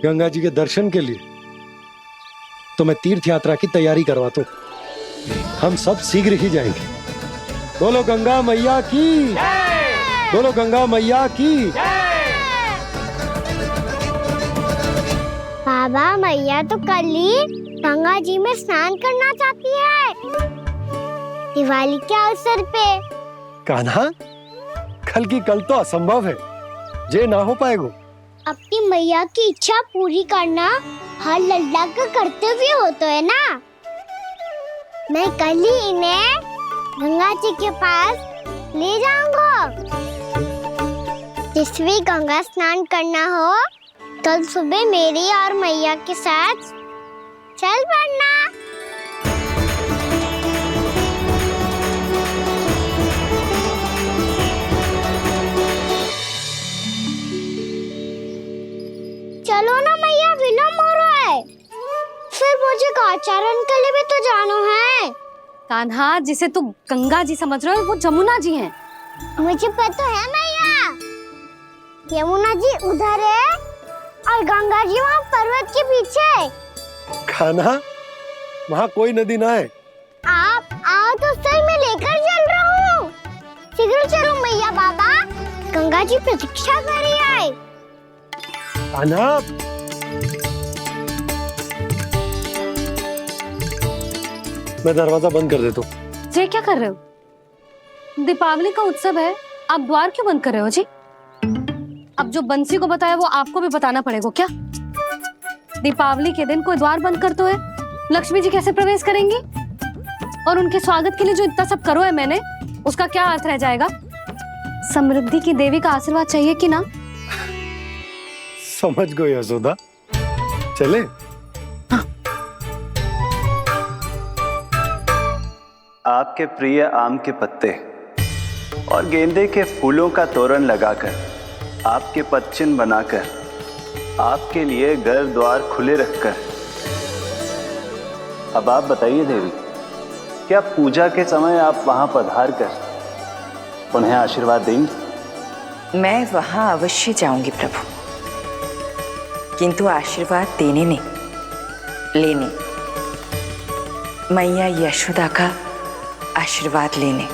गंगा जी के दर्शन के लिए, तो मैं तीर्थ यात्रा की तैयारी करवाता हूँ। हम सब शीघ्र ही जाएंगे। बोलो गंगा मैया की, बोलो गंगा मैया की। बाबा, मैया तो कल ही गंगा जी में स्नान करना चाहती है, दिवाली के अवसर पे। कान्हा, कल की कल तो असंभव है, जे ना हो पाएगा। अपनी मैया की इच्छा पूरी करना हर लल्ला का कर्तव्य होता है ना। मैं कल ही इन्हें गंगा जी के पास ले जाऊंगा। जिस भी गंगा स्नान करना हो, कल सुबह मेरी और मैया के साथ चल पड़ना। चलो ना मैया, विलम्ब हो रहा है। फिर मुझे गौचारण के लिए भी तो जाना है। कान्हा, जिसे तू गंगा जी समझ रहे हो, वो जमुना जी हैं। मुझे पता है मैया, यमुना जी उधर है और गंगा जी वहाँ पर्वत के पीछे। कान्हा, वहाँ कोई नदी ना है। आप आओ तो सही, मैं लेकर चल रहा हूँ। शीघ्र चलो मैया। बाबा, गंगा जी प्रतीक्षा कर रही है। कान्हा, मैं दरवाजा बंद कर देता हूँ। ये क्या कर रहे हो? दीपावली का उत्सव है, आप द्वार क्यों बंद कर रहे हो जी? अब जो बंसी को बताया वो आपको भी बताना पड़ेगा क्या? दीपावली के दिन कोई द्वार बंद कर तो है, लक्ष्मी जी कैसे प्रवेश करेंगी? और उनके स्वागत के लिए जो इतना सब करो है मैंने, उसका क्या अर्थ रह जाएगा? समृद्धि की देवी का आशीर्वाद चाहिए कि ना? समझ गई यशोदा, चले। आपके प्रिय आम के पत्ते और गेंदे के फूलों का तोरण लगाकर, आपके पदचिन्ह बनाकर, आपके लिए घर द्वार खुले रखकर, अब आप बताइए देवी, क्या पूजा के समय आप वहां पधार कर उन्हें आशीर्वाद देंगी? मैं वहां अवश्य जाऊंगी प्रभु, किंतु आशीर्वाद देने नहीं, लेने। मैया यशोदा का आशीर्वाद लेने।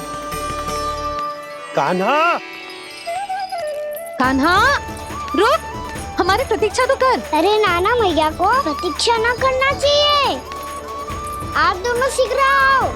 कान्हा, कान्हा, रुक, हमारी प्रतीक्षा तो कर। अरे नाना, मैया को प्रतीक्षा न करना चाहिए। आप दोनों शीघ्र आओ।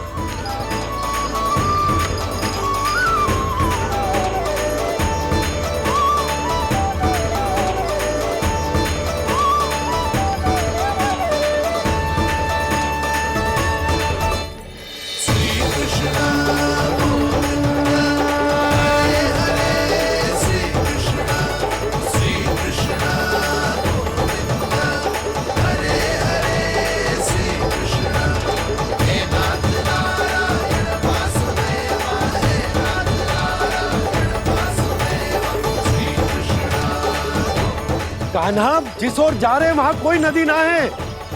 कान्हा, जिस ओर जा रहे हैं वहां कोई नदी ना है,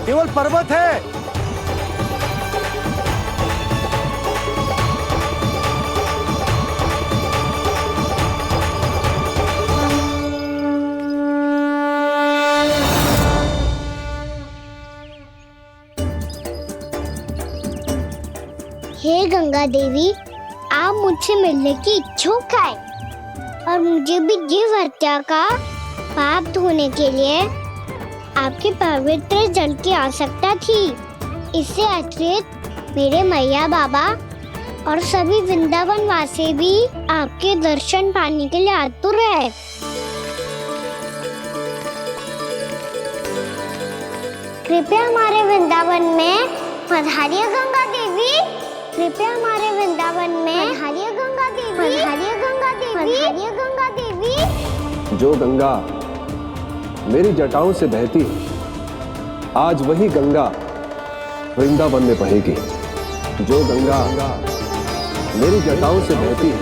केवल पर्वत है। गंगा देवी, आप मुझसे मिलने की इच्छुक है और मुझे भी जीव हत्या का पाप धोने के लिए आपके पवित्र जल की आवश्यकता थी। इससे अतिरिक्त मेरे मैया बाबा और सभी वृंदावन वासी भी आपके दर्शन पाने के लिए आतुर है। कृपया हमारे वृंदावन में पधारिए गंगा देवी। कृपया हमारे वृंदावन में पधारिए गंगा देवी। पधारिए गंगा देवी। पधारिए गंगा देवी। जो गंगा मेरी जटाओं से बहती है, आज वही गंगा वृंदावन में बहेगी। जो गंगा मेरी जटाओं से बहती है,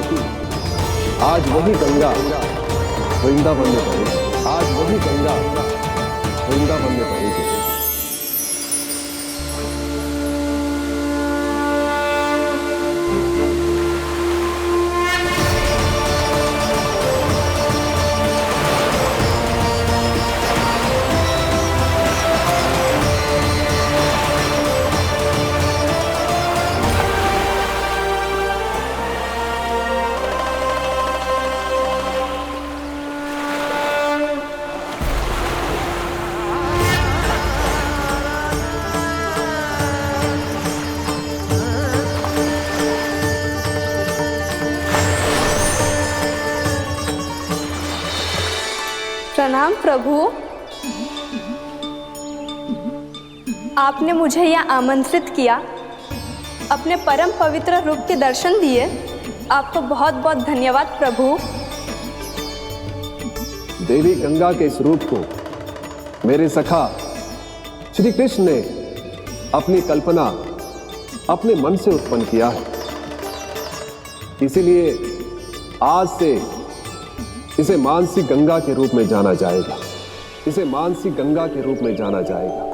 आज वही गंगा वृंदावन में बहेगी। आज वही गंगा वृंदावन में बहेगी। प्रणाम प्रभु। आपने मुझे यहाँ आमंत्रित किया, अपने परम पवित्र रूप के दर्शन दिए। आपको बहुत बहुत धन्यवाद प्रभु। देवी गंगा के इस रूप को मेरे सखा श्री कृष्ण ने अपनी कल्पना अपने मन से उत्पन्न किया है। इसीलिए आज से इसे मानसी गंगा के रूप में जाना जाएगा। इसे मानसी गंगा के रूप में जाना जाएगा।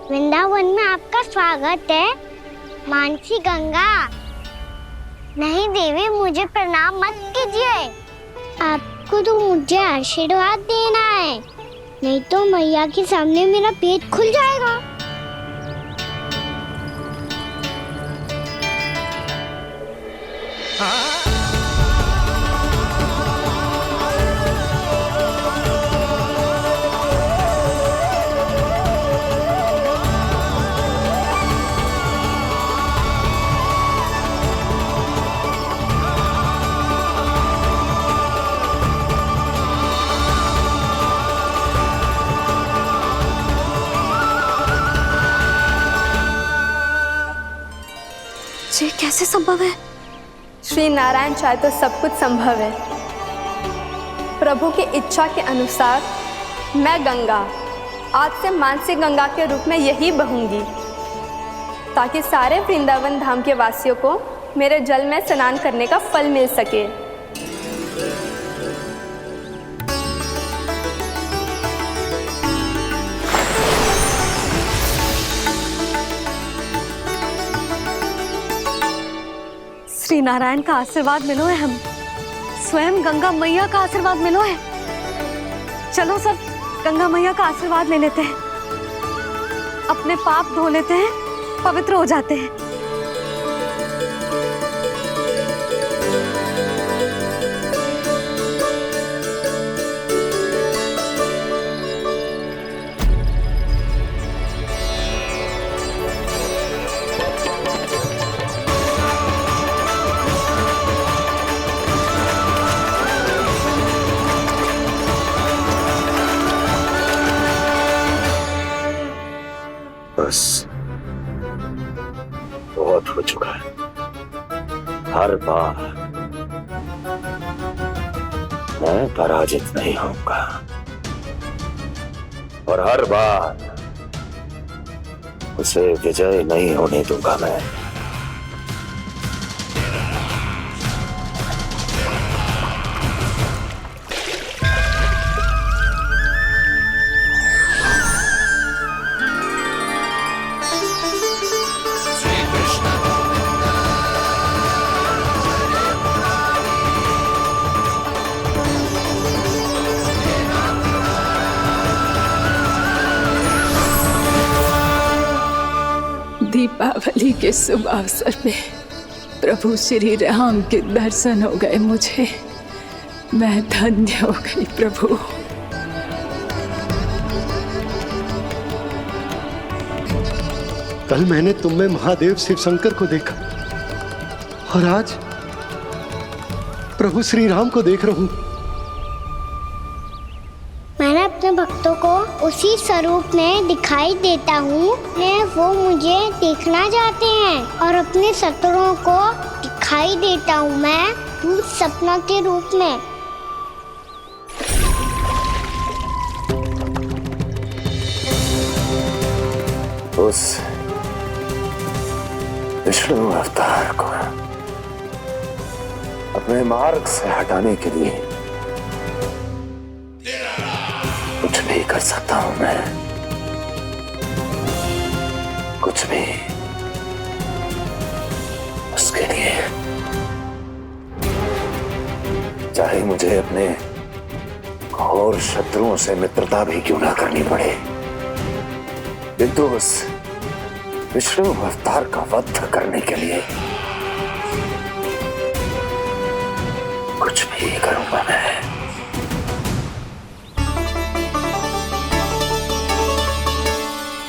वृंदावन में आपका स्वागत है मानसी गंगा। नहीं देवी, मुझे प्रणाम मत कीजिए। आपको तो मुझे आशीर्वाद देना है, नहीं तो मैया के सामने मेरा पेट खुल जाएगा। ये कैसे संभव है? श्री नारायण चाहे तो सब कुछ संभव है। प्रभु की इच्छा के अनुसार मैं गंगा आज से मानसी गंगा के रूप में यही बहूंगी, ताकि सारे वृंदावन धाम के वासियों को मेरे जल में स्नान करने का फल मिल सके। श्री नारायण का आशीर्वाद मिलो है, हम स्वयं गंगा मैया का आशीर्वाद मिलो है। चलो सब गंगा मैया का आशीर्वाद ले लेते हैं, अपने पाप धो लेते हैं, पवित्र हो जाते हैं। बस बहुत हो चुका है। हर बार मैं पराजित नहीं होऊंगा और हर बार उसे विजय नहीं होने दूंगा मैं। दीपावली के शुभ अवसर पे प्रभु श्री राम के दर्शन हो गए मुझे। मैं धन्य हो गई प्रभु। कल मैंने तुम में महादेव शिव शंकर को देखा और आज प्रभु श्री राम को देख रहा हूं। मैंने अपने भक्तों को उसी स्वरूप में दिखाई देता हूँ मैं वो मुझे देखना चाहते हैं और अपने शत्रुओं को दिखाई देता हूँ मैं भूत सपना के रूप में। उस विष्णु अवतार को अपने मार्ग से हटाने के लिए कुछ भी कर सकता हूं मैं, कुछ भी। उसके लिए चाहे मुझे अपने घोर शत्रुओं से मित्रता भी क्यों ना करनी पड़े, किंतु उस विष्णु अवतार का वध करने के लिए कुछ भी करूंगा मैं।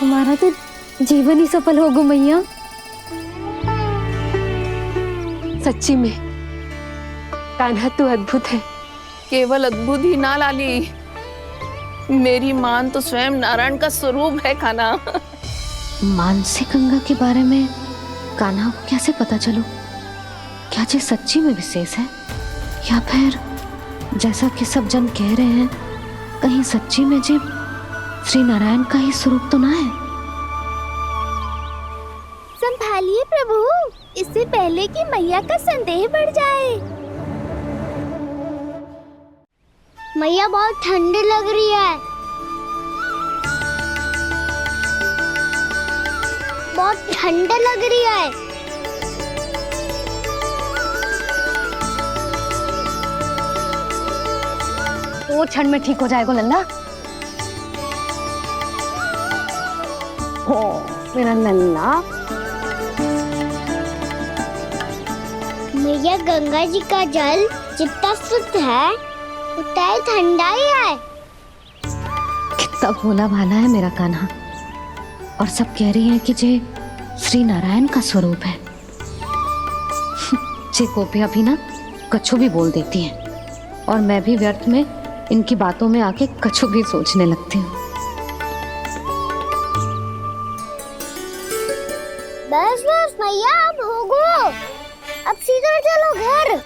हमारा तो जीवन ही सफल हो गो मैया। सच्ची में कान्हा तू अद्भुत है। केवल अद्भुत ही ना लाली, मेरी मान तो स्वयं नारायण का स्वरूप है कान्हा। मानसी गंगा के बारे में कान्हा को कैसे पता चलो? क्या ये सच्ची में विशेष है या फिर जैसा कि सब जन कह रहे हैं कहीं सच्ची में जी श्री नारायण का ही स्वरूप तो ना है? संभालिए प्रभु, इससे पहले कि मैया का संदेह बढ़ जाए। मैया बहुत ठंड लग रही है, बहुत ठंड लग रही है। वो क्षण में ठीक हो जाएगा लल्ला। ओ मेरा लल्ला। मैया गंगा जी का जल जितना शुद्ध है उतना ही ठंडा ही है। कितना भोला भाला है मेरा कान्हा। और सब कह रही हैं कि जे श्री नारायण का स्वरूप है। जे गोपियां भी ना कछु भी बोल देती हैं और मैं भी व्यर्थ में इनकी बातों में आके कछु भी सोचने लगती हूँ। बस बस मैया अब होगो, अब सीधा चलो घर।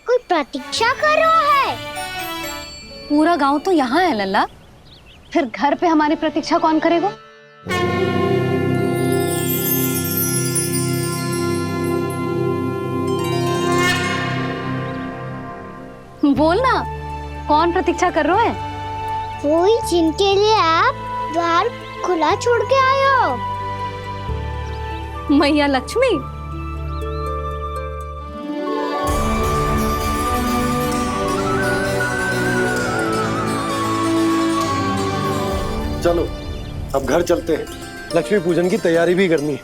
कोई प्रतीक्षा कर रहा है। पूरा गांव तो यहाँ है लल्ला, फिर घर पे हमारी प्रतीक्षा कौन करेगा? बोल ना, कौन प्रतीक्षा कर रहा है? वही जिनके लिए आप द्वार खुला छोड़ के आए हो। मैया लक्ष्मी। चलो अब घर चलते हैं, लक्ष्मी पूजन की तैयारी भी करनी है।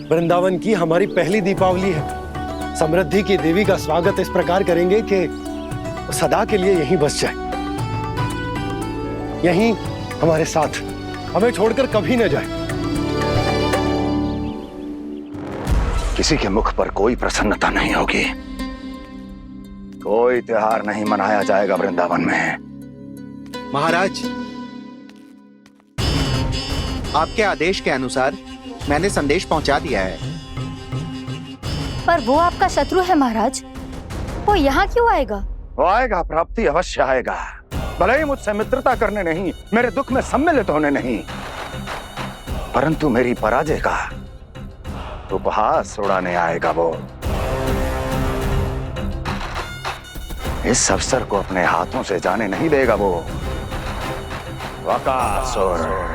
वृंदावन की हमारी पहली दीपावली है। समृद्धि की देवी का स्वागत इस प्रकार करेंगे कि सदा के लिए यहीं बस जाए, यहीं हमारे साथ, हमें छोड़कर कभी न जाए। किसी के मुख पर कोई प्रसन्नता नहीं होगी, कोई त्योहार नहीं मनाया जाएगा वृंदावन में। महाराज, आपके आदेश के अनुसार मैंने संदेश पहुंचा दिया है। पर वो आपका शत्रु है महाराज, वो यहाँ क्यों आएगा? वो आएगा, प्राप्ति अवश्य आएगा। भले ही मुझसे मित्रता करने नहीं, मेरे दुख में सम्मिलित होने नहीं, परंतु मेरी पराजय का उपहास उड़ाने आएगा वो। इस अवसर को अपने हाथों से जाने नहीं देगा वो। वकासुर।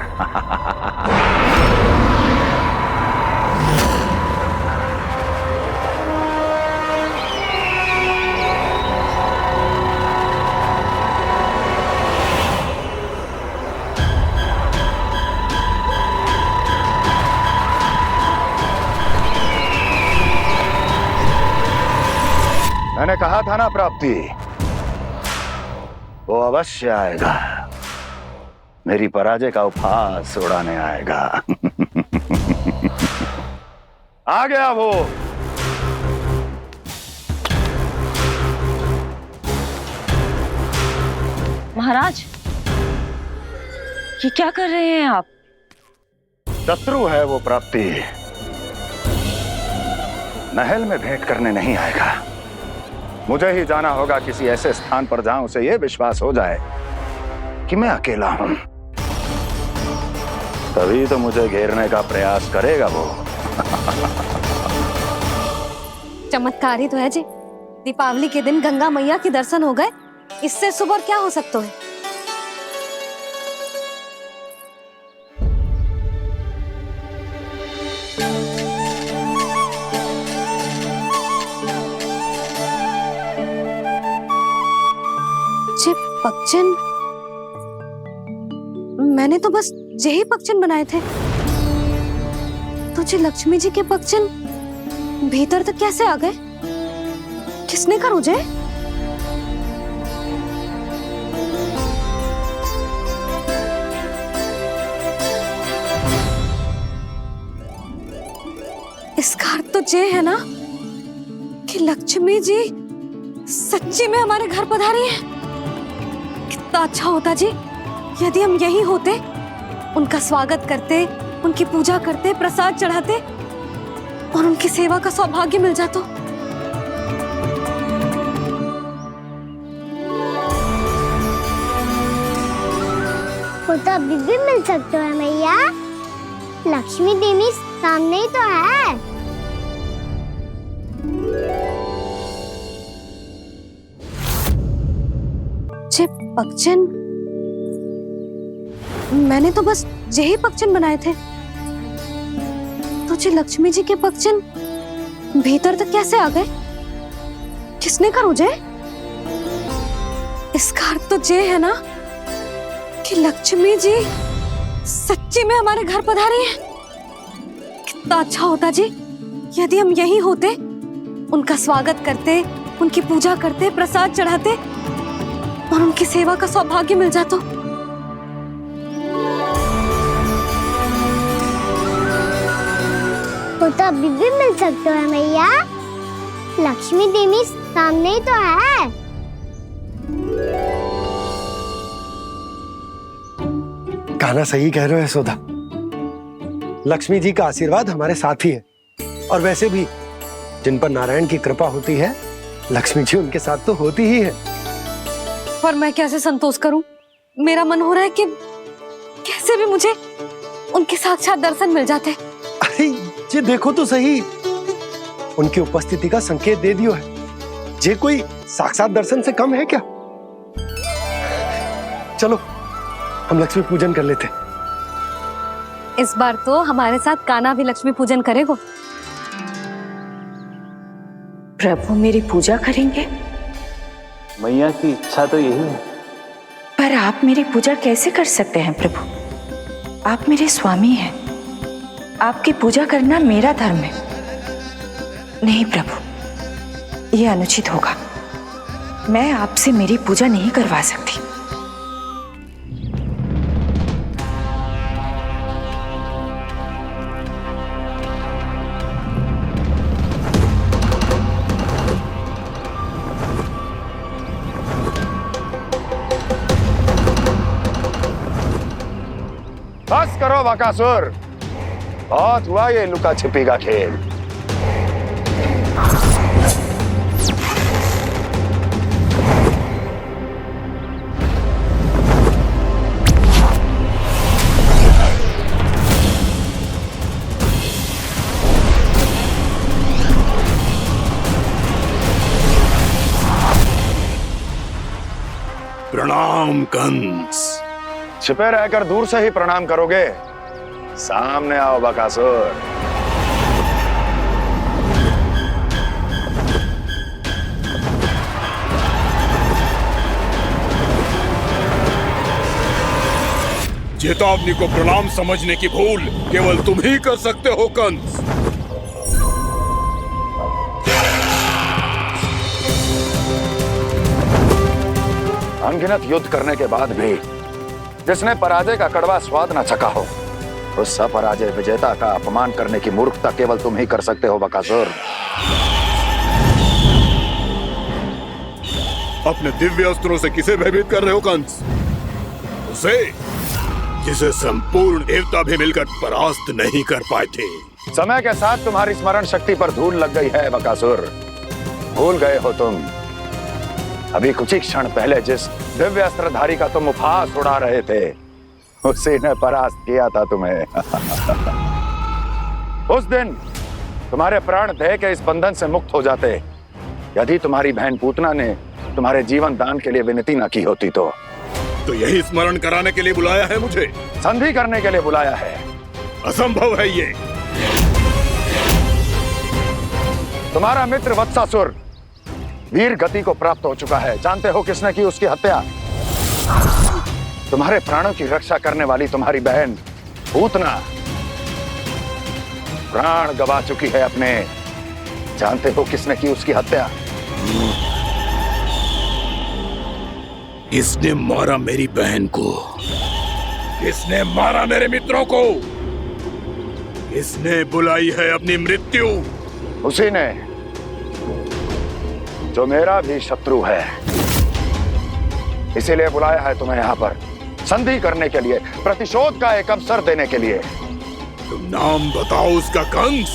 मैंने कहा था ना प्राप्ति, वो अवश्य आएगा, मेरी पराजय का उपहास उड़ाने आएगा। आ गया वो। महाराज, ये क्या कर रहे हैं आप? शत्रु है वो प्राप्ति, महल में भेंट करने नहीं आएगा। मुझे ही जाना होगा किसी ऐसे स्थान पर जहां उसे यह विश्वास हो जाए कि मैं अकेला हूं, तभी तो मुझे घेरने का प्रयास करेगा वो। चमत्कारी तो है जी, दीपावली के दिन गंगा मैया के दर्शन हो गए, इससे शुभ और क्या हो सकता है। पक्षन, मैंने तो बस यही पक्षन बनाए थे, तुझे लक्ष्मी जी के पक्षन भीतर तक कैसे आ गए? किसने कर मुझे? इसका अर्थ तो ये है ना कि लक्ष्मी जी सच्ची में हमारे घर पधारी है। कितना अच्छा होता जी यदि हम यही होते, उनका स्वागत करते, उनकी पूजा करते, प्रसाद चढ़ाते और उनकी सेवा का सौभाग्य मिल जाता। वो तो अभी भी मिल सकते हैं मैया, लक्ष्मी देवी सामने ही तो है। पक्षन, मैंने तो बस यही पक्षन बनाए थे, तुझे लक्ष्मी जी के पक्षन भीतर तक कैसे आ गए? किसने कर मुझे? इसका अर्थ तो ये है ना कि लक्ष्मी जी सच्ची में हमारे घर पधारी है। कितना अच्छा होता जी यदि हम यही होते, उनका स्वागत करते, उनकी पूजा करते, प्रसाद चढ़ाते और उनकी सेवा का सौभाग्य मिल जाता। वो तो अभी भी मिल सकते हैं मैया, लक्ष्मी देवी सामने ही तो है। कहना सही कह रहे हो यशोदा, लक्ष्मी जी का आशीर्वाद हमारे साथ ही है, और वैसे भी जिन पर नारायण की कृपा होती है, लक्ष्मी जी उनके साथ तो होती ही है। पर मैं कैसे संतोष करूं? मेरा मन हो रहा है कि कैसे भी मुझे उनके साक्षात दर्शन मिल जाते। अरे ये देखो तो सही, उनकी उपस्थिति का संकेत दे दियो है। ये कोई साक्षात दर्शन से कम है क्या? चलो हम लक्ष्मी पूजन कर लेते। इस बार तो हमारे साथ कान्हा भी लक्ष्मी पूजन करेगा। प्रभु मेरी पूजा करेंगे? मैया की इच्छा तो यही है। पर आप मेरी पूजा कैसे कर सकते हैं प्रभु? आप मेरे स्वामी हैं, आपकी पूजा करना मेरा धर्म है। नहीं प्रभु, यह अनुचित होगा। मैं आपसे मेरी पूजा नहीं करवा सकती। बस करो बकासुर, बहुत हुआ ये लुका छिपी का खेल। प्रणाम कंस। छिपे रहकर दूर से ही प्रणाम करोगे? सामने आओ बकासुर। चेतावनी को प्रणाम समझने की भूल केवल तुम ही कर सकते हो कंस। अनगिनत युद्ध करने के बाद भी जिसने पराजय का कड़वा स्वाद न चखा हो, उस अपराजय विजेता का अपमान करने की मूर्खता केवल तुम ही कर सकते हो बकासुर। अपने दिव्य अस्त्रों से किसे भयभीत कर रहे हो कंस? उसे जिसे संपूर्ण देवता भी मिलकर परास्त नहीं कर पाए थे। समय के साथ तुम्हारी स्मरण शक्ति पर धूल लग गई है बकासुर। भूल गए हो तुम अभी कुछ ही क्षण पहले जिस दिव्य अस्त्रधारी का तुम उपहास उड़ा रहे थे, उसी ने परास्त किया था तुम्हें। उस दिन तुम्हारे प्राण देह के इस बंधन से मुक्त हो जाते यदि तुम्हारी बहन पूतना ने तुम्हारे जीवन दान के लिए विनती न की होती तो यही स्मरण कराने के लिए बुलाया है मुझे? संधि करने के लिए बुलाया है। असंभव है ये। तुम्हारा मित्र वत्सासुर वीर गति को प्राप्त हो चुका है। जानते हो किसने की उसकी हत्या? तुम्हारे प्राणों की रक्षा करने वाली तुम्हारी बहन पूतना प्राण गवा चुकी है अपने। जानते हो किसने की उसकी हत्या? इसने मारा मेरी बहन को, इसने मारा मेरे मित्रों को, इसने बुलाई है अपनी मृत्यु। उसी ने जो मेरा भी शत्रु है, इसीलिए बुलाया है तुम्हें यहाँ पर संधि करने के लिए, प्रतिशोध का एक अवसर देने के लिए। तुम नाम बताओ उसका कंस,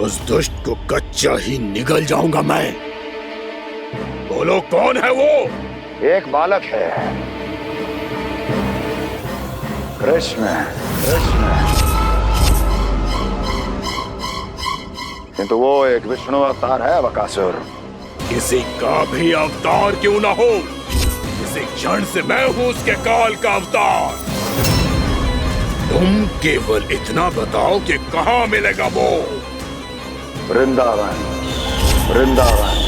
उस दुष्ट को कच्चा ही निगल जाऊंगा मैं। बोलो कौन है वो? एक बालक है, कृष्ण। किंतु वो एक विष्णु अवतार है बकासुर। किसी का भी अवतार क्यों ना हो, इसी क्षण से मैं हूं उसके काल का अवतार। तुम केवल इतना बताओ कि कहां मिलेगा वो? वृंदावन, वृंदावन।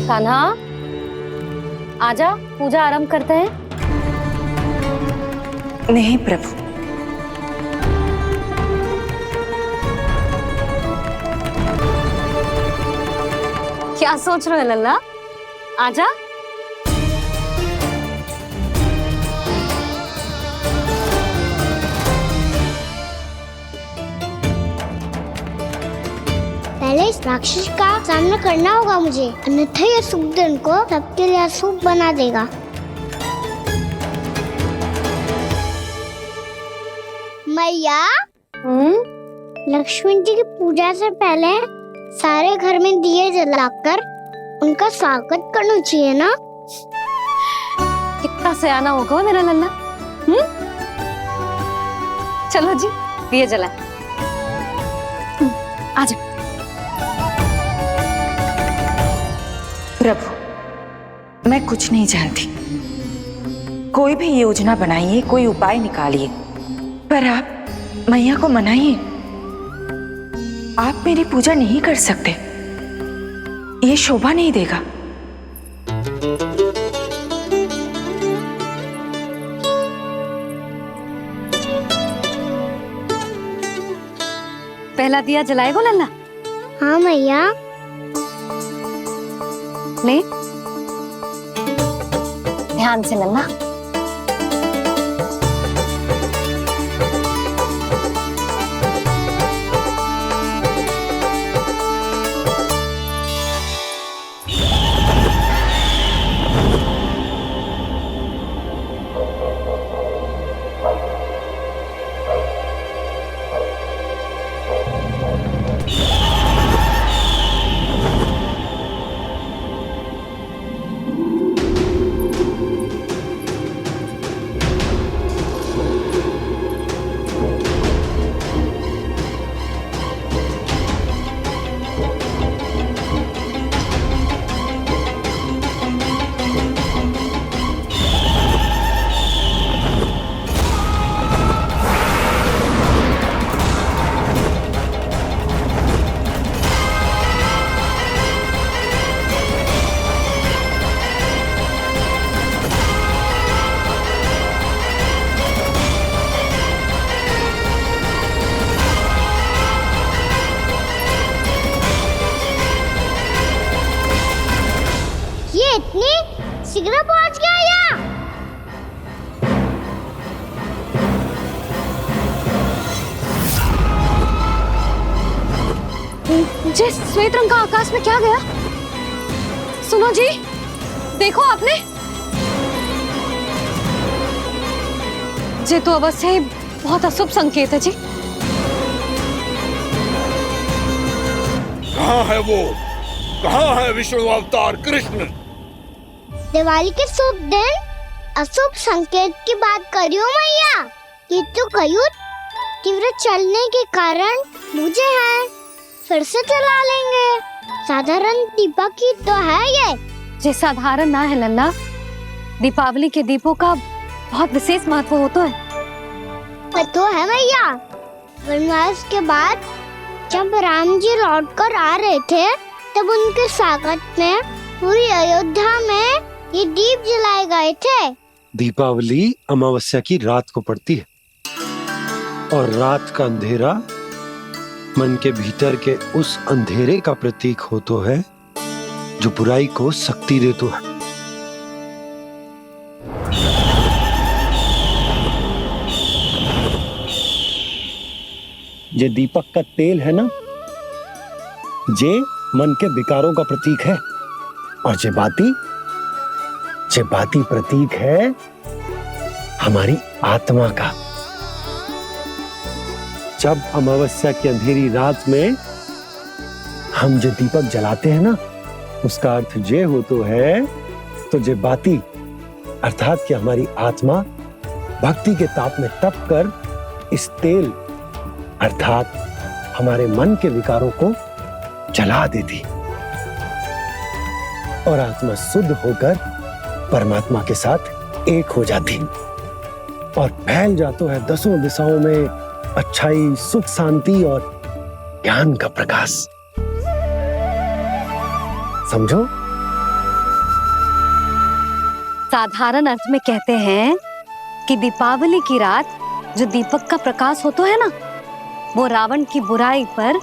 कान्हा, आजा, पूजा आरंभ करते हैं। नहीं प्रभु, क्या सोच रहे हो लल्ला? आजा। पहले इस राक्षस का सामना करना होगा मुझे, अन्यथा ये शुभ दिन को सबके लिए अशुभ बना देगा। मैया, लक्ष्मण जी की पूजा से पहले सारे घर में दिए जलाकर उनका स्वागत करना चाहिए ना? कितना सयाना होगा मेरा लल्ला। चलो जी, दिए जलाए। आजा। प्रभु, मैं कुछ नहीं जानती। कोई भी योजना बनाइए, कोई उपाय निकालिए, पर आप मैया को मनाइए। आप मेरी पूजा नहीं कर सकते, ये शोभा नहीं देगा। पहला दिया जलाएगो लल्ला? हाँ मैया। ले, ध्यान से लल्ला। शीघ्र पहुंच गया यहाँ। जे श्वेत रंग का आकाश में क्या गया? सुनो जी, देखो आपने, जे तो अवश्य ही बहुत अशुभ संकेत है जी। कहाँ है वो? कहाँ है विष्णु अवतार कृष्ण? दिवाली के शुभ दिन अशुभ संकेत की बात करियो मैया। ये तो कयूँ तीव्र चलने के कारण मुझे है, फिर से चला लेंगे। साधारण दीपक ही तो है ये साधारण ना है लल्ला, दीपावली के दीपों का बहुत विशेष महत्व होता है। तो है भैया, वनवास के बाद जब राम जी लौटकर आ रहे थे तब उनके स्वागत में पूरी अयोध्या में ये दीप जलाए गए थे। दीपावली अमावस्या की रात को पड़ती है और रात का अंधेरा मन के भीतर के उस अंधेरे का प्रतीक होता है जो बुराई को शक्ति देता है। ये दीपक का तेल है ना, जे मन के विकारों का प्रतीक है, और जे बाती प्रतीक है हमारी आत्मा का। जब अमावस्या की अंधेरी रात में हम जो दीपक जलाते हैं ना, उसका अर्थ जे हो तो है, तो जे बाती अर्थात कि हमारी आत्मा भक्ति के ताप में तप कर इस तेल अर्थात हमारे मन के विकारों को जला देती और आत्मा शुद्ध होकर परमात्मा के साथ एक हो जाती और फैल जाता है दसों दिशाओं में अच्छाई, सुख, शांति और ज्ञान का प्रकाश। समझो? साधारण अर्थ में कहते हैं कि दीपावली की रात जो दीपक का प्रकाश होता है ना, वो रावण की बुराई पर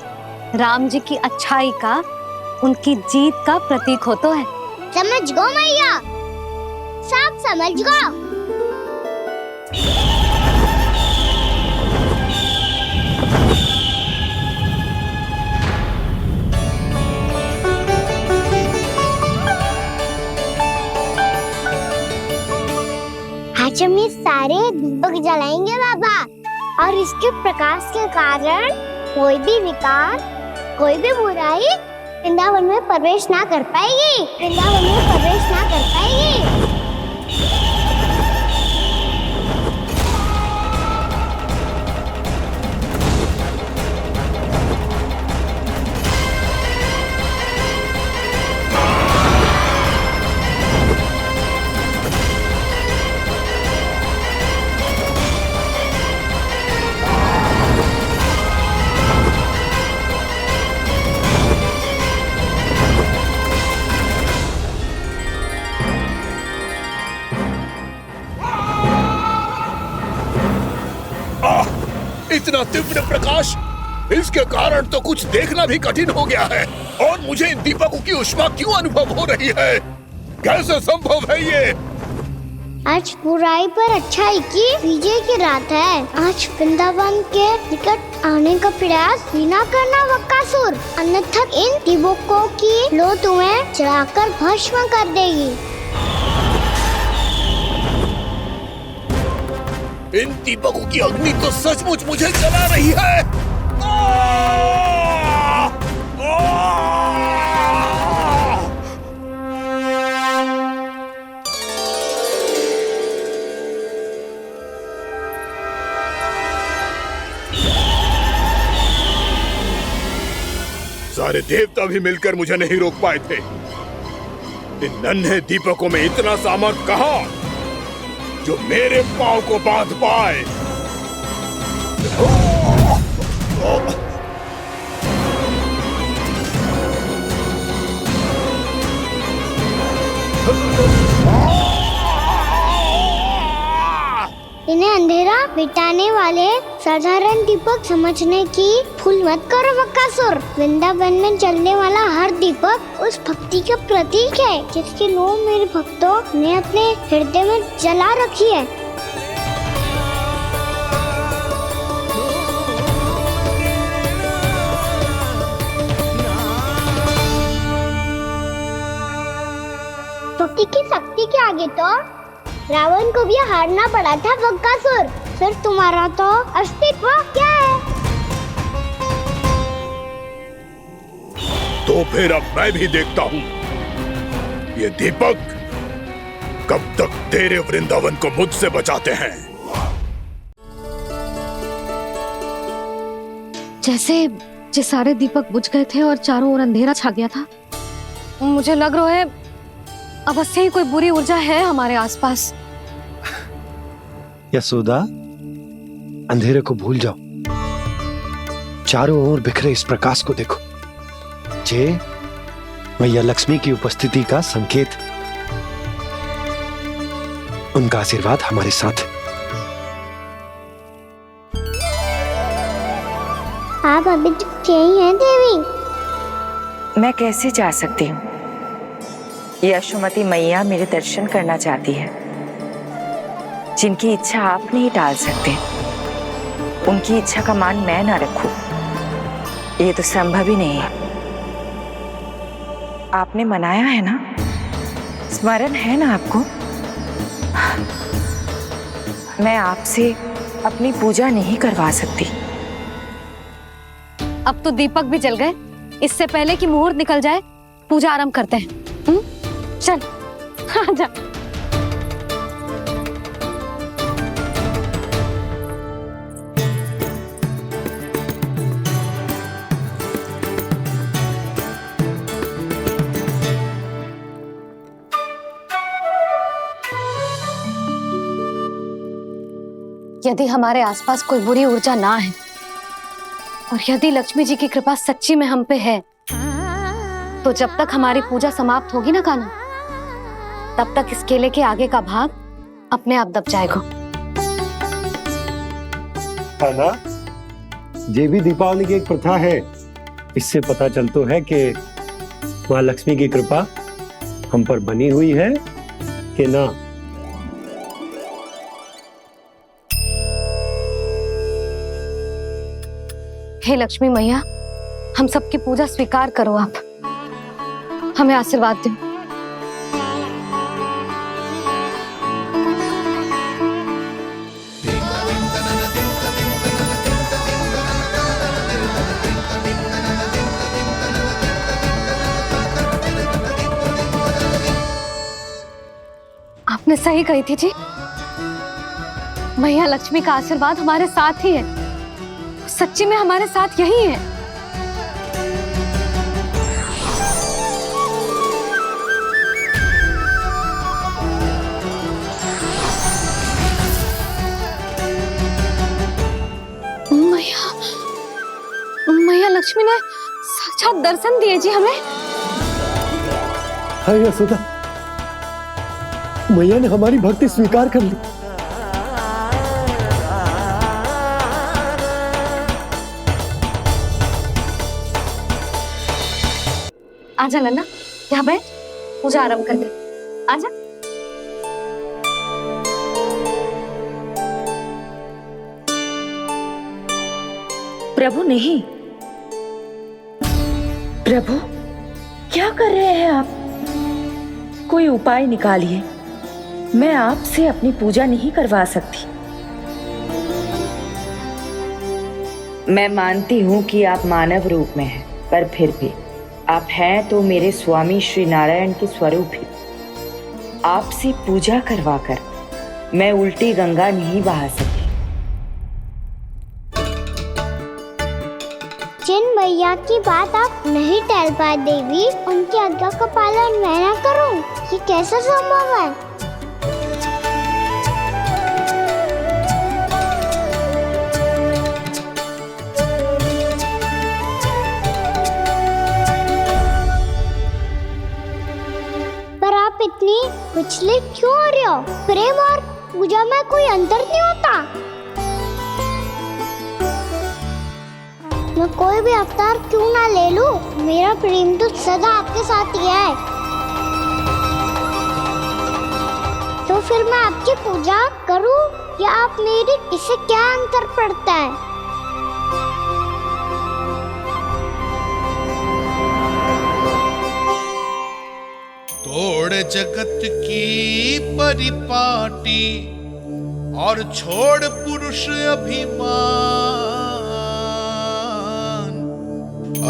राम जी की अच्छाई का, उनकी जीत का प्रतीक होता है। समझ गो मैया, सब समझ गो। आज हम ये सारे दीपक जलाएंगे बाबा, और इसके प्रकाश के कारण कोई भी विकार, कोई भी बुराई वृंदावन में प्रवेश ना कर पाएगी, वृंदावन में प्रवेश ना कर पाएगी। इतना तीव्र प्रकाश, इसके कारण तो कुछ देखना भी कठिन हो गया है। और मुझे इन दीपकों की उष्मा क्यों अनुभव हो रही है? कैसे संभव है ये? आज बुराई पर अच्छाई की विजय की रात है। आज वृंदावन के निकट आने का प्रयास भी ना करना बकासुर, अन्यथा इन दीपकों की लो तुम्हें जलाकर भस्म कर देगी। इन दीपकों की अग्नि तो सचमुच मुझे जला रही है। सारे देवता भी मिलकर मुझे नहीं रोक पाए थे। इन नन्हे दीपकों में इतना सामर्थ कहां जो मेरे पांव को बांध पाए। इन्हें अंधेरा मिटाने वाले साधारण दीपक समझने की भूल मत करो बक्कासुर। वृंदावन में जलने वाला हर दीपक उस भक्ति का प्रतीक है जिसकी नौ मेरे भक्तों ने अपने हृदय में जला रखी है। भक्ति की शक्ति के आगे तो रावण को भी हारना पड़ा था बक्कासुर। फिर तुम्हारा तो अस्तित्व क्या है? तो फिर अब मैं भी देखता हूँ ये दीपक कब तक तेरे वृंदावन को मुझसे बचाते हैं। जैसे ये सारे दीपक बुझ गए थे और चारों ओर अंधेरा छा गया था, मुझे लग रहा है अवश्य ही कोई बुरी ऊर्जा है हमारे आसपास। यशोदा, अंधेरे को भूल जाओ, चारों ओर बिखरे इस प्रकाश को देखो। जे मैया लक्ष्मी की उपस्थिति का संकेत, उनका आशीर्वाद हमारे साथ है। आप अभी तक यही हैं देवी? मैं कैसे जा सकती हूँ? यशोमती मैया मेरे दर्शन करना चाहती है। जिनकी इच्छा आप नहीं टाल सकते, उनकी इच्छा का मान मैं ना रखूं, ये तो संभव ही नहीं है। आपने मनाया है ना, स्मरण है ना आपको? मैं आपसे अपनी पूजा नहीं करवा सकती। अब तो दीपक भी जल गए, इससे पहले कि मुहूर्त निकल जाए पूजा आरंभ करते हैं। चल आजा। यदि हमारे आसपास कोई बुरी ऊर्जा ना है और यदि लक्ष्मी जी की कृपा सच्ची में हम पे है, तो जब तक हमारी पूजा समाप्त होगी ना कान्हा, तब तक इस केले के आगे का भाग अपने आप दब जाएगा। है ना? ये भी दीपावली की एक प्रथा है। इससे पता चलता है कि माँ लक्ष्मी की कृपा हम पर बनी हुई है कि ना। हे लक्ष्मी मैया, हम सबकी पूजा स्वीकार करो, आप हमें आशीर्वाद दो। आपने सही कही थी जी, मैया लक्ष्मी का आशीर्वाद हमारे साथ ही है, सच्ची में हमारे साथ यही है। मैया लक्ष्मी ने साक्षात दर्शन दिए जी हमें। हाय यशोदा, मैया ने हमारी भक्ति स्वीकार कर ली। आजा नन्ना, यहाँ बैठ, पूजा आरंभ कर दे। आजा। प्रभु नहीं, प्रभु क्या कर रहे हैं आप? कोई उपाय निकालिए, मैं आपसे अपनी पूजा नहीं करवा सकती। मैं मानती हूँ कि आप मानव रूप में हैं, पर फिर भी आप हैं तो मेरे स्वामी श्री नारायण के स्वरूप ही। आपसे पूजा करवाकर मैं उल्टी गंगा नहीं बहा सकती। जिन भैया की बात आप नहीं टाल पाए देवी, उनकी आज्ञा का पालन मैं ना करूं, ये कैसा संभव है? पर आप इतनी विचलित क्यों हो रहे हो? प्रेम और पूजा में कोई अंतर नहीं होता? मैं कोई भी अवतार क्यों ना ले लूं, मेरा प्रेम तो सदा आपके साथ ही है। तो फिर मैं आपकी पूजा करूं या आप मेरी, इससे क्या अंतर पड़ता है? तोड़ जगत की परिपाटी और छोड़ पुरुष अभिमान,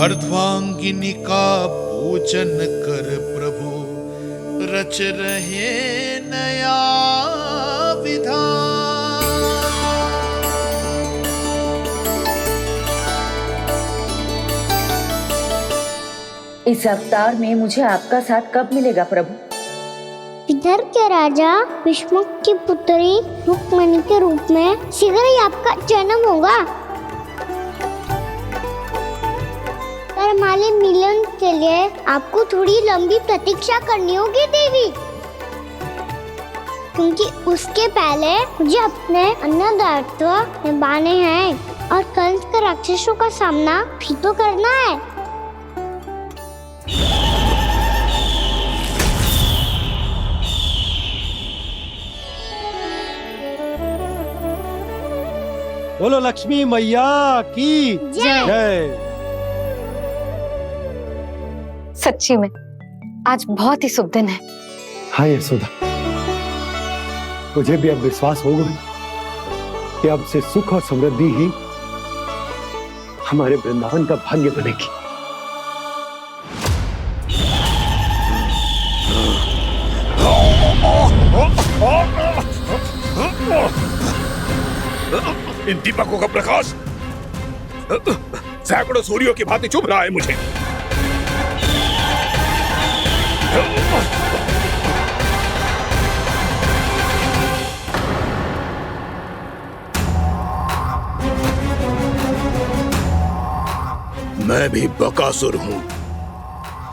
अर्धांगिनी का पूजन कर प्रभु रच रहे नया विधान। इस अवतार में मुझे आपका साथ कब मिलेगा प्रभु? विदर्भ के राजा भीष्मक की पुत्री रुक्मणी के रूप में शीघ्र ही आपका जन्म होगा। पर हमारे मिलन के लिए आपको थोड़ी लंबी प्रतीक्षा करनी होगी देवी, क्योंकि उसके पहले मुझे अपने अन्य दायित्व निभाने हैं और कंस के राक्षसों का सामना भी तो करना है। बोलो लक्ष्मी मैया की जय। सच्ची में आज बहुत ही शुभ दिन है। हाँ यशोदा, मुझे भी अब विश्वास हो गया कि अब से सुख और समृद्धि ही हमारे वृंदावन का भाग्य बनेगी। इन दीपकों का प्रकाश सैकड़ों सूर्यों की भांति चुभ रहा है मुझे। मैं भी बकासुर हूं,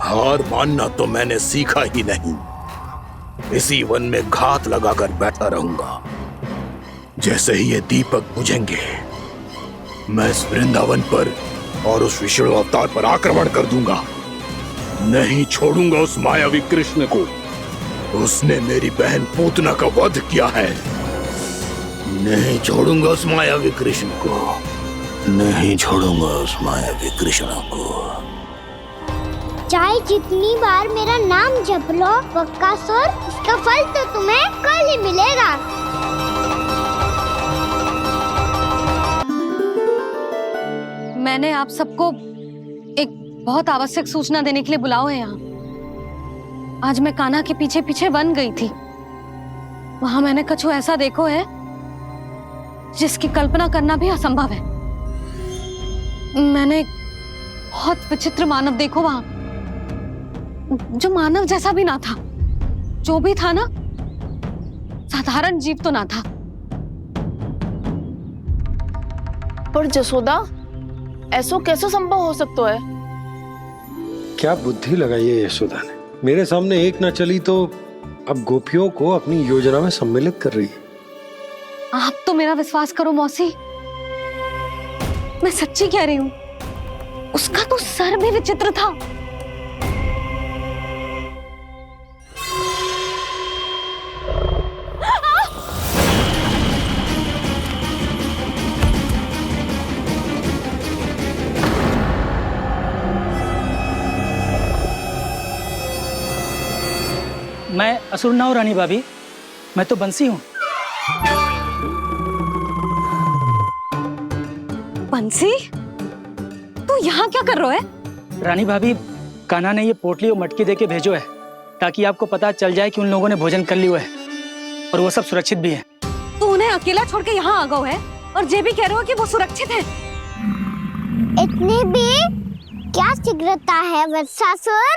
हार मानना तो मैंने सीखा ही नहीं। इसी वन में घात लगाकर बैठा रहूंगा। जैसे ही ये दीपक बुझेंगे, मैं इस वृंदावन पर और उस विष्णु अवतार पर आक्रमण कर दूंगा। नहीं छोड़ूंगा उस मायावी कृष्ण को। उसने मेरी बहन पूतना का वध किया है। नहीं छोड़ूंगा उस मायावी कृष्ण को। नहीं छोड़ूंगा उस मायावी कृष्ण को। चाहे जितनी बार मेरा नाम जप लो बकासुर, इसका फल तो तुम्हें कल ही मिलेगा। मैंने आप सबको एक बहुत आवश्यक सूचना देने के लिए बुलाओ है यहाँ। आज मैं कान्हा के पीछे पीछे वन गई थी। वहां मैंने कछु ऐसा देखो है जिसकी कल्पना करना भी असंभव है। मैंने बहुत विचित्र मानव देखो वहां, जो मानव जैसा भी ना था। जो भी था ना, साधारण जीव तो ना था। पर जसोदा, ऐसा कैसे संभव हो सकता है? क्या बुद्धि लगाई है यशोदा ने। मेरे सामने एक न चली तो अब गोपियों को अपनी योजना में सम्मिलित कर रही है। आप तो मेरा विश्वास करो मौसी, मैं सच्ची कह रही हूँ। उसका तो सर भी विचित्र था। मैं असुर ना हूं रानी भाभी, मैं तो बंसी हूँ। बंसी, तू यहाँ क्या कर रहा है? रानी भाभी, कान्हा ने ये पोटली और मटकी देके भेजो है ताकि आपको पता चल जाए कि उन लोगों ने भोजन कर लिया है और वो सब सुरक्षित भी है। तू उन्हें अकेला छोड़ के यहाँ आ गया है और ये भी कह रहे हो कि वो सुरक्षित है। इतनी भी क्या शीघ्रता है वत्सासुर?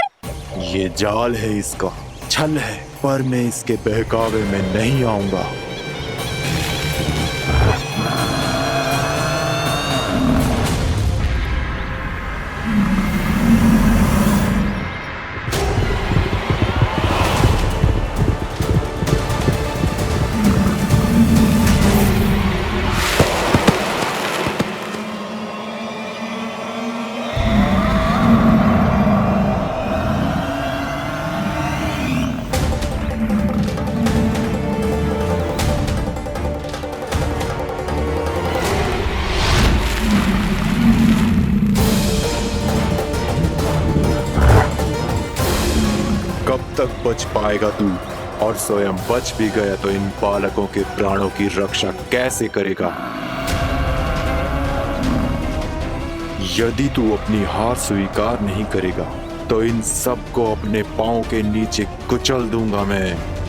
ये जाल है, इसका छल है, पर मैं इसके बहकावे में नहीं आऊंगा। बच पाएगा तू, और स्वयं बच भी गया तो इन बालकों के प्राणों की रक्षा कैसे करेगा? यदि तू अपनी हार स्वीकार नहीं करेगा तो इन सबको अपने पांव के नीचे कुचल दूंगा मैं।